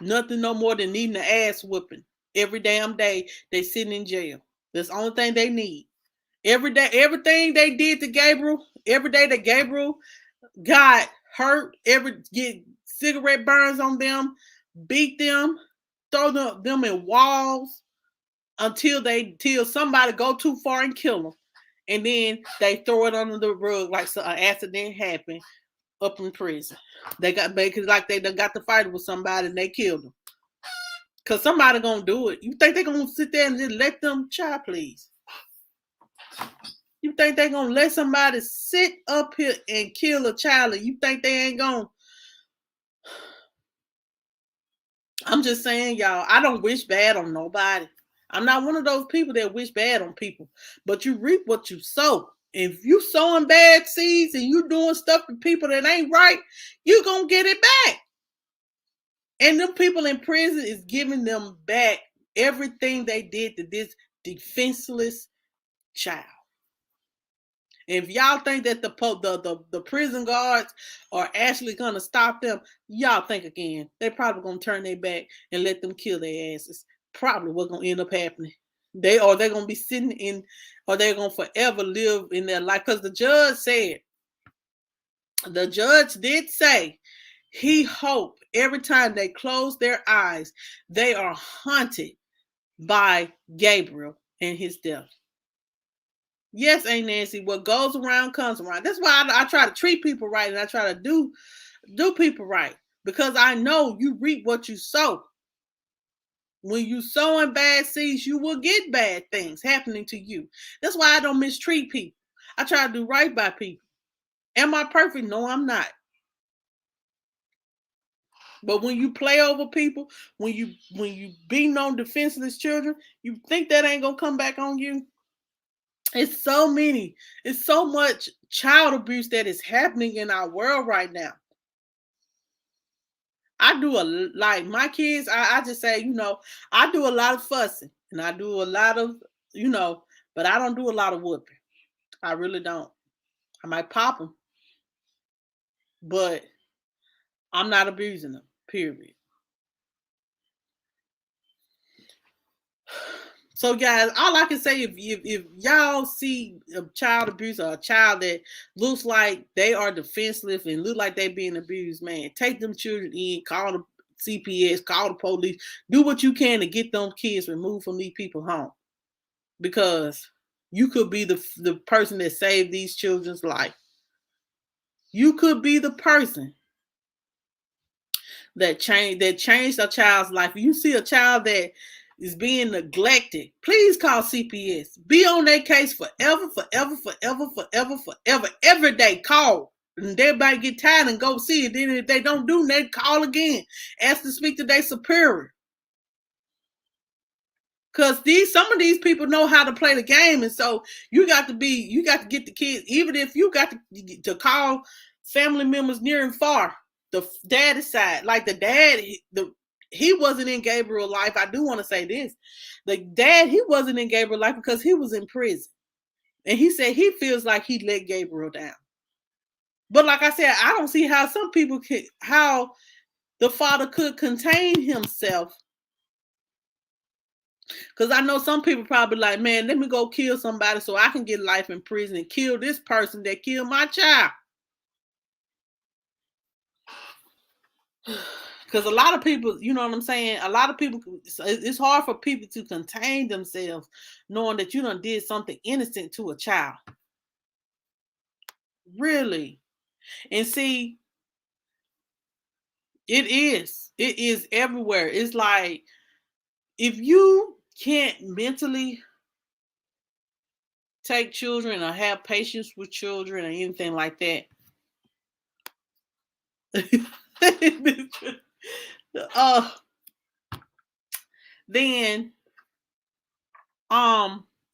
Nothing no more than needing an ass whooping. Every damn day they sitting in jail. That's the only thing they need. Every day, everything they did to Gabriel, every day that Gabriel got hurt, get cigarette burns on them, beat them, throw them in walls till somebody go too far and kill them. And then they throw it under the rug like an accident happened up in prison. They got because like they done got to fight with somebody and they killed them. Cause somebody gonna do it. You think they gonna sit there and just let them child, please? You think they gonna let somebody sit up here and kill a child and you think they ain't gonna? I'm just saying, y'all, I don't wish bad on nobody. I'm not one of those people that wish bad on people. But you reap what you sow. If you sowing bad seeds and you doing stuff to people that ain't right, you gonna get it back. And them people in prison is giving them back everything they did to this defenseless child. If y'all think that the prison guards are actually gonna stop them, y'all think again. They probably gonna turn their back and let them kill their asses. Probably what's gonna end up happening. They're gonna be sitting in, or they're gonna forever live in their life. Because the judge did say he hoped every time they close their eyes, they are haunted by Gabriel and his death. Yes, Aunt Nancy, what goes around comes around. That's why I try to treat people right and I try to do people right. Because I know you reap what you sow. When you sowing bad seeds, you will get bad things happening to you. That's why I don't mistreat people. I try to do right by people. Am I perfect? No, I'm not. But when you play over people, when you beating on defenseless children, you think that ain't gonna come back on you? It's so much child abuse that is happening in our world right now. I do like my kids, I just say, I do a lot of fussing and I do a lot of, but I don't do a lot of whooping. I really don't. I might pop them, but I'm not abusing them, period. So, guys, all I can say, if y'all see a child abuse or a child that looks like they are defenseless and look like they being abused, man, take them children in, call the CPS, call the police, do what you can to get them kids removed from these people home, because you could be the person that saved these children's life. You could be the person that changed a child's life. If you see a child that is being neglected, please call CPS. Be on that case forever, forever, forever, forever, forever. Every day, call. And everybody get tired and go see it. Then if they don't do that, call again. Ask to speak to their superior. Because some of these people know how to play the game. And so you got to get the kids, even if you got to call family members near and far. The daddy side, like the dad, he wasn't in Gabriel's life. I do want to say this. The dad, he wasn't in Gabriel's life because he was in prison. And he said he feels like he let Gabriel down. But like I said, I don't see how how the father could contain himself. Because I know some people probably like, man, let me go kill somebody so I can get life in prison and kill this person that killed my child. Because a lot of people, you know what I'm saying? A lot of people, it's hard for people to contain themselves knowing that you done did something innocent to a child. Really. And see, it is everywhere. It's like, if you can't mentally take children or have patience with children or anything like that, uh, then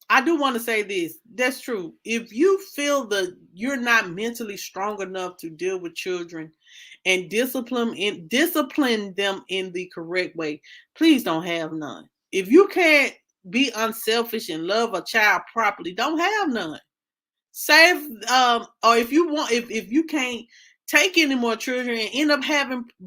I do want to say this. That's true. If you feel that you're not mentally strong enough to deal with children and discipline them in the correct way, please don't have none. If you can't be unselfish and love a child properly, don't have none. Save or if you want, if you can't take any more children and end up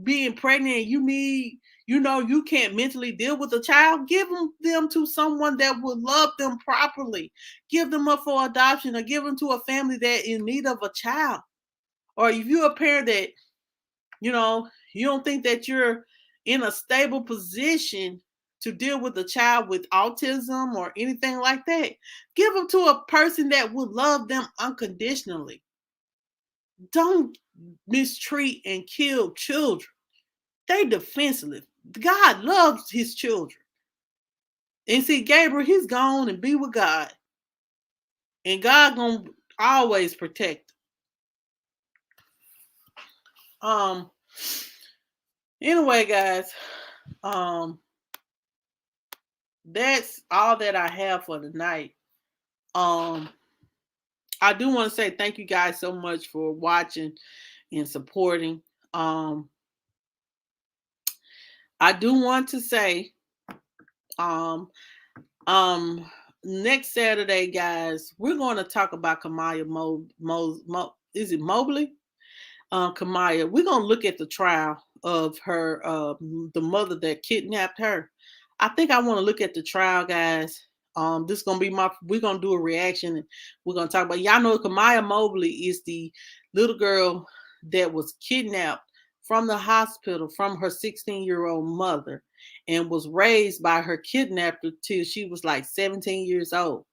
being pregnant and you need, you can't mentally deal with a child, give them to someone that will love them properly. Give them up for adoption or give them to a family that in need of a child. Or if you're a parent that, you don't think that you're in a stable position to deal with a child with autism or anything like that, give them to a person that will love them unconditionally. Don't mistreat and kill children. They defenseless. God loves his children. And see, Gabriel, he's gone and be with God. And God gonna always protect him. Anyway, guys, that's all that I have for tonight. I do want to say thank you guys so much for watching and supporting. I do want to say, next Saturday, guys, we're going to talk about Kamaya is it Mobley? Kamaya. We're going to look at the trial of her, the mother that kidnapped her. I think I want to look at the trial, guys. This is gonna be we're gonna do a reaction and we're gonna talk about, y'all know Kamaya Mobley is the little girl that was kidnapped from the hospital from her 16-year-old mother and was raised by her kidnapper till she was like 17 years old.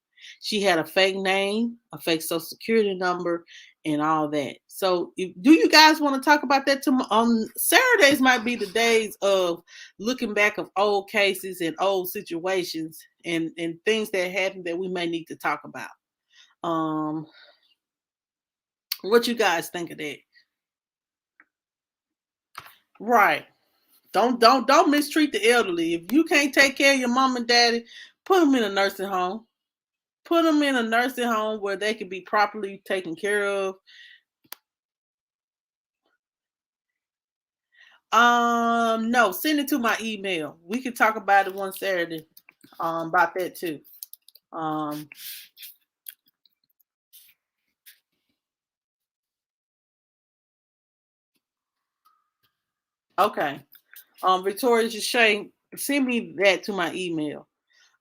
She had a fake name, a fake social security number, and all that. So do you guys want to talk about that tomorrow? Saturdays might be the days of looking back of old cases and old situations and things that happened that we may need to talk about. What you guys think of that? Right. Don't mistreat the elderly. If you can't take care of your mom and daddy, put them in a nursing home. Put them in a nursing home where they can be properly taken care of. No, send it to my email. We can talk about it one Saturday. About that too. Okay. Victoria Shane, send me that to my email.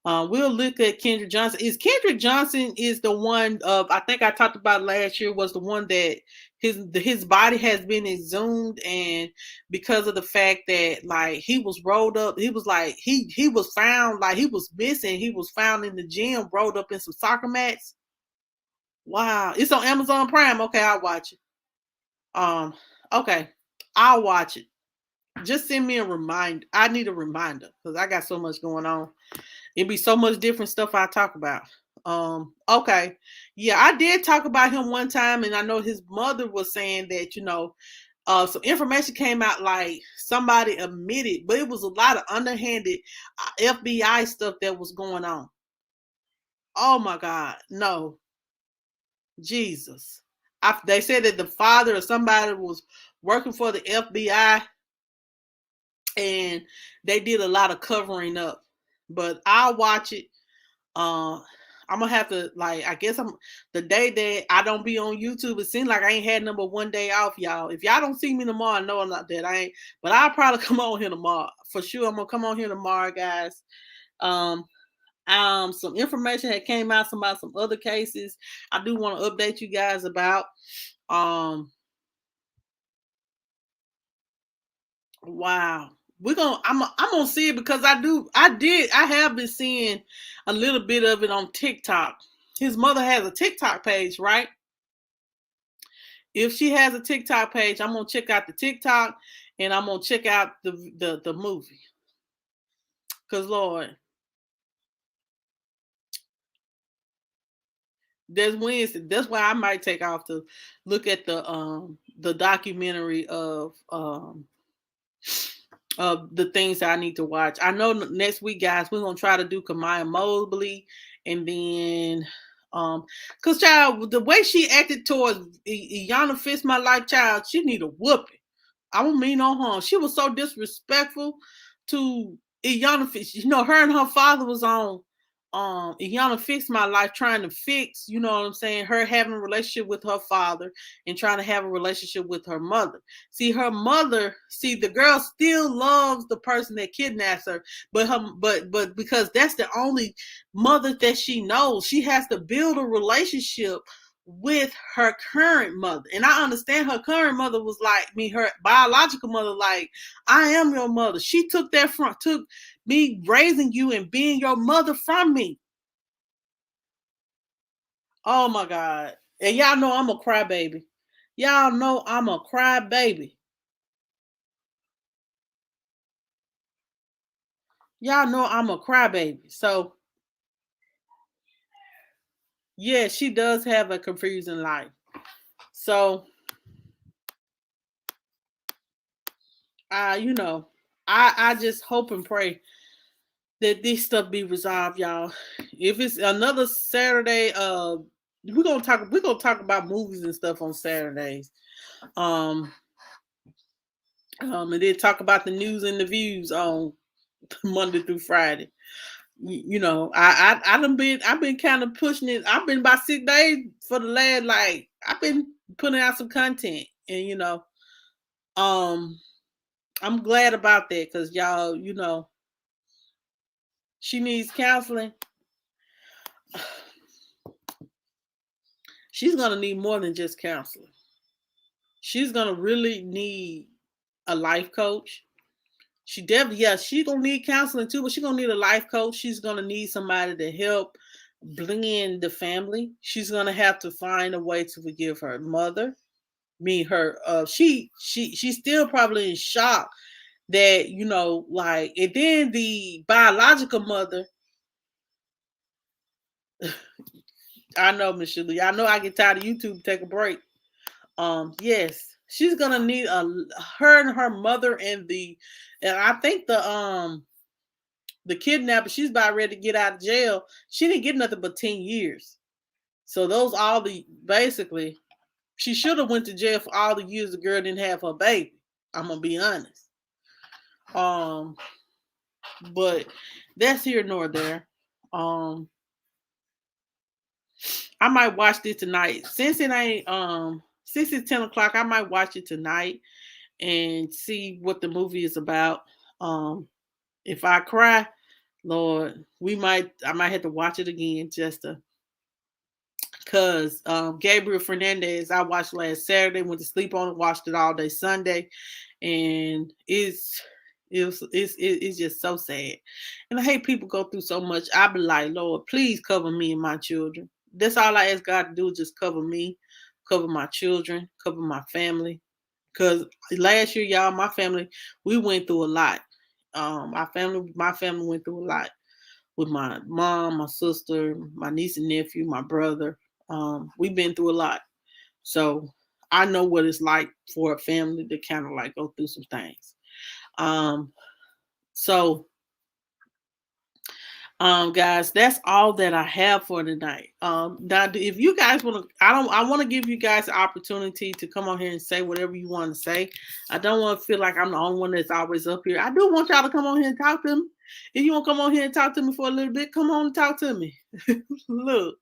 We'll look at Kendrick Johnson. Kendrick Johnson is the one of, I think I talked about last year, was the one that his body has been exhumed, and because of the fact that like he was rolled up, he was like he was found like he was missing. He was found in the gym rolled up in some soccer mats. Wow, it's on Amazon Prime. Okay, I'll watch it. Okay, I'll watch it. Just send me a reminder. I need a reminder because I got so much going on. It'd be so much different stuff I talk about. Okay. Yeah, I did talk about him one time, and I know his mother was saying that, some information came out like somebody admitted, but it was a lot of underhanded FBI stuff that was going on. Oh my God, no. Jesus. They said that the father or somebody was working for the FBI and they did a lot of covering up. But I'll watch it. I'm gonna have to, like, I guess the day that I don't be on YouTube, it seems like I ain't had number one day off, y'all. If y'all don't see me tomorrow, I know I'm not that I ain't, but I'll probably come on here tomorrow. For sure, I'm gonna come on here tomorrow, guys. Some information had came out about some other cases I do want to update you guys about. Wow. I'm gonna see it because I have been seeing a little bit of it on TikTok. His mother has a TikTok page, right? If she has a TikTok page, I'm gonna check out the TikTok and I'm gonna check out the movie. Cause Lord, there's Wednesday. That's why I might take off to look at the documentary of the things that I need to watch. I know next week, guys, we're gonna try to do Kamaya Mobley, and then cause child, the way she acted towards Iyanla Fist, my life child, she need a whooping. I don't mean no harm. She was so disrespectful to Iyanla Fist. You know, her and her father was on Iyanla Fix My Life, trying to fix, you know what I'm saying, her having a relationship with her father and trying to have a relationship with her mother. See, her mother, the girl still loves the person that kidnaps her, but because that's the only mother that she knows, she has to build a relationship with her current mother. And I understand her current mother was like me, her biological mother, like, I am your mother. She took me raising you and being your mother from me. Oh my God. And y'all know I'm a crybaby. Y'all know I'm a crybaby. Y'all know I'm a crybaby. So yeah, she does have a confusing life. So you know, I just hope and pray that this stuff be resolved, y'all. If it's another Saturday, we're gonna talk about movies and stuff on Saturdays. Um, and then talk about the news and the views on Monday through Friday. You know, I've been kind of pushing it. I've been about 6 days for the last, like, I've been putting out some content, and you know, um, I'm glad about that because y'all, you know, she needs counseling. She's gonna need more than just counseling. She's gonna really need a life coach. She definitely, yeah, she's gonna need counseling too, but she's gonna need a life coach. She's gonna need somebody to help blend the family. She's gonna have to find a way to forgive her mother. Me, her, she's still probably in shock that, you know, like, and then the biological mother. I know, Miss Shirley. I know I get tired of YouTube. Take a break. Yes, she's gonna need her and her mother and I think the kidnapper. She's about ready to get out of jail. She didn't get nothing but 10 years. So those all the basically, she should have went to jail for all the years the girl didn't have her baby. I'm gonna be honest. Um, but that's here nor there. Um, I might watch this tonight. Since it's 10 o'clock, I might watch it tonight and see what the movie is about. If I cry, Lord, I might have to watch it again just to, cause Gabriel Fernandez I watched last Saturday, went to sleep on it, watched it all day Sunday, and it's just so sad. And I hate people go through so much. I be like, Lord, please cover me and my children. That's all I ask God to do, just cover me, cover my children, cover my family. Cause last year, y'all, my family, we went through a lot. My family went through a lot with my mom, my sister, my niece and nephew, my brother. We've been through a lot. So I know what it's like for a family to kind of like go through some things. Um, so guys, that's all that I have for tonight. Now if you guys want to, I want to give you guys the opportunity to come on here and say whatever you want to say. I don't want to feel like I'm the only one that's always up here. I do want y'all to come on here and talk to me. If you want to come on here and talk to me for a little bit, come on and talk to me. Look,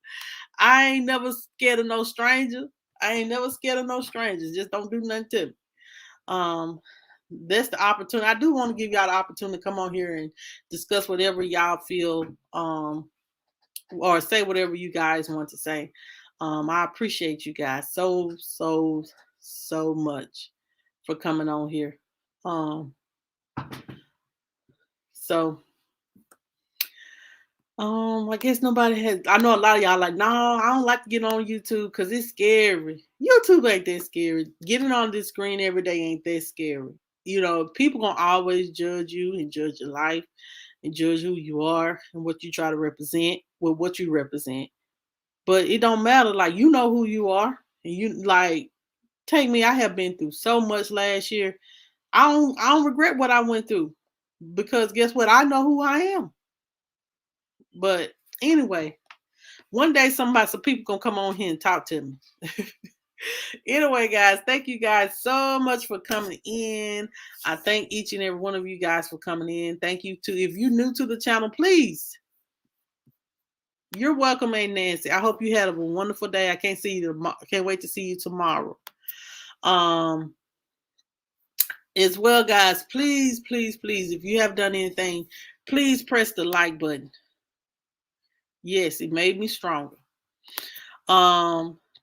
I ain't never scared of no stranger. I ain't never scared of no strangers. Just don't do nothing to me. Um, that's the opportunity. I do want to give y'all the opportunity to come on here and discuss whatever y'all feel, or say whatever you guys want to say. I appreciate you guys so much for coming on here. So, I guess nobody has. I know a lot of y'all like, no, I don't like to get on YouTube because it's scary. YouTube ain't that scary. Getting on this screen every day ain't that scary. You know, people gonna always judge you and judge your life and judge who you are and what you try to represent with what you represent. But it don't matter. Like, you know who you are, and you like. Take me. I have been through so much last year. I don't regret what I went through because guess what? I know who I am. But anyway, one day some people gonna come on here and talk to me. Anyway, guys, thank you guys so much for coming in. I thank each and every one of you guys for coming in. Thank you too. If you're new to the channel, please. You're welcome, Aunt Nancy. I hope you had a wonderful day. I can't wait to see you tomorrow. As well, guys, please, please, please, if you have done anything, please press the like button. Yes, it made me stronger.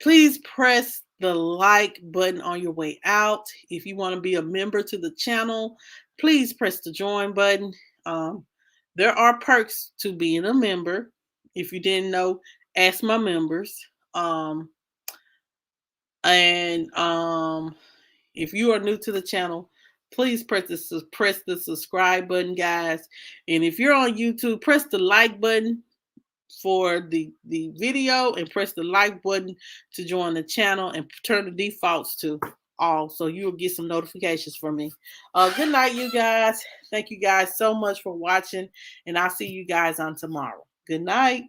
Please press the like button on your way out. If you want to be a member to the channel, please press the join button. There are perks to being a member. If you didn't know, ask my members. If you are new to the channel, please press the subscribe button, guys. And if you're on YouTube, press the like button for the video and press the like button to join the channel and turn the defaults to all so you'll get some notifications from me. Good night, you guys. Thank you guys so much for watching, and I'll see you guys on tomorrow. Good night.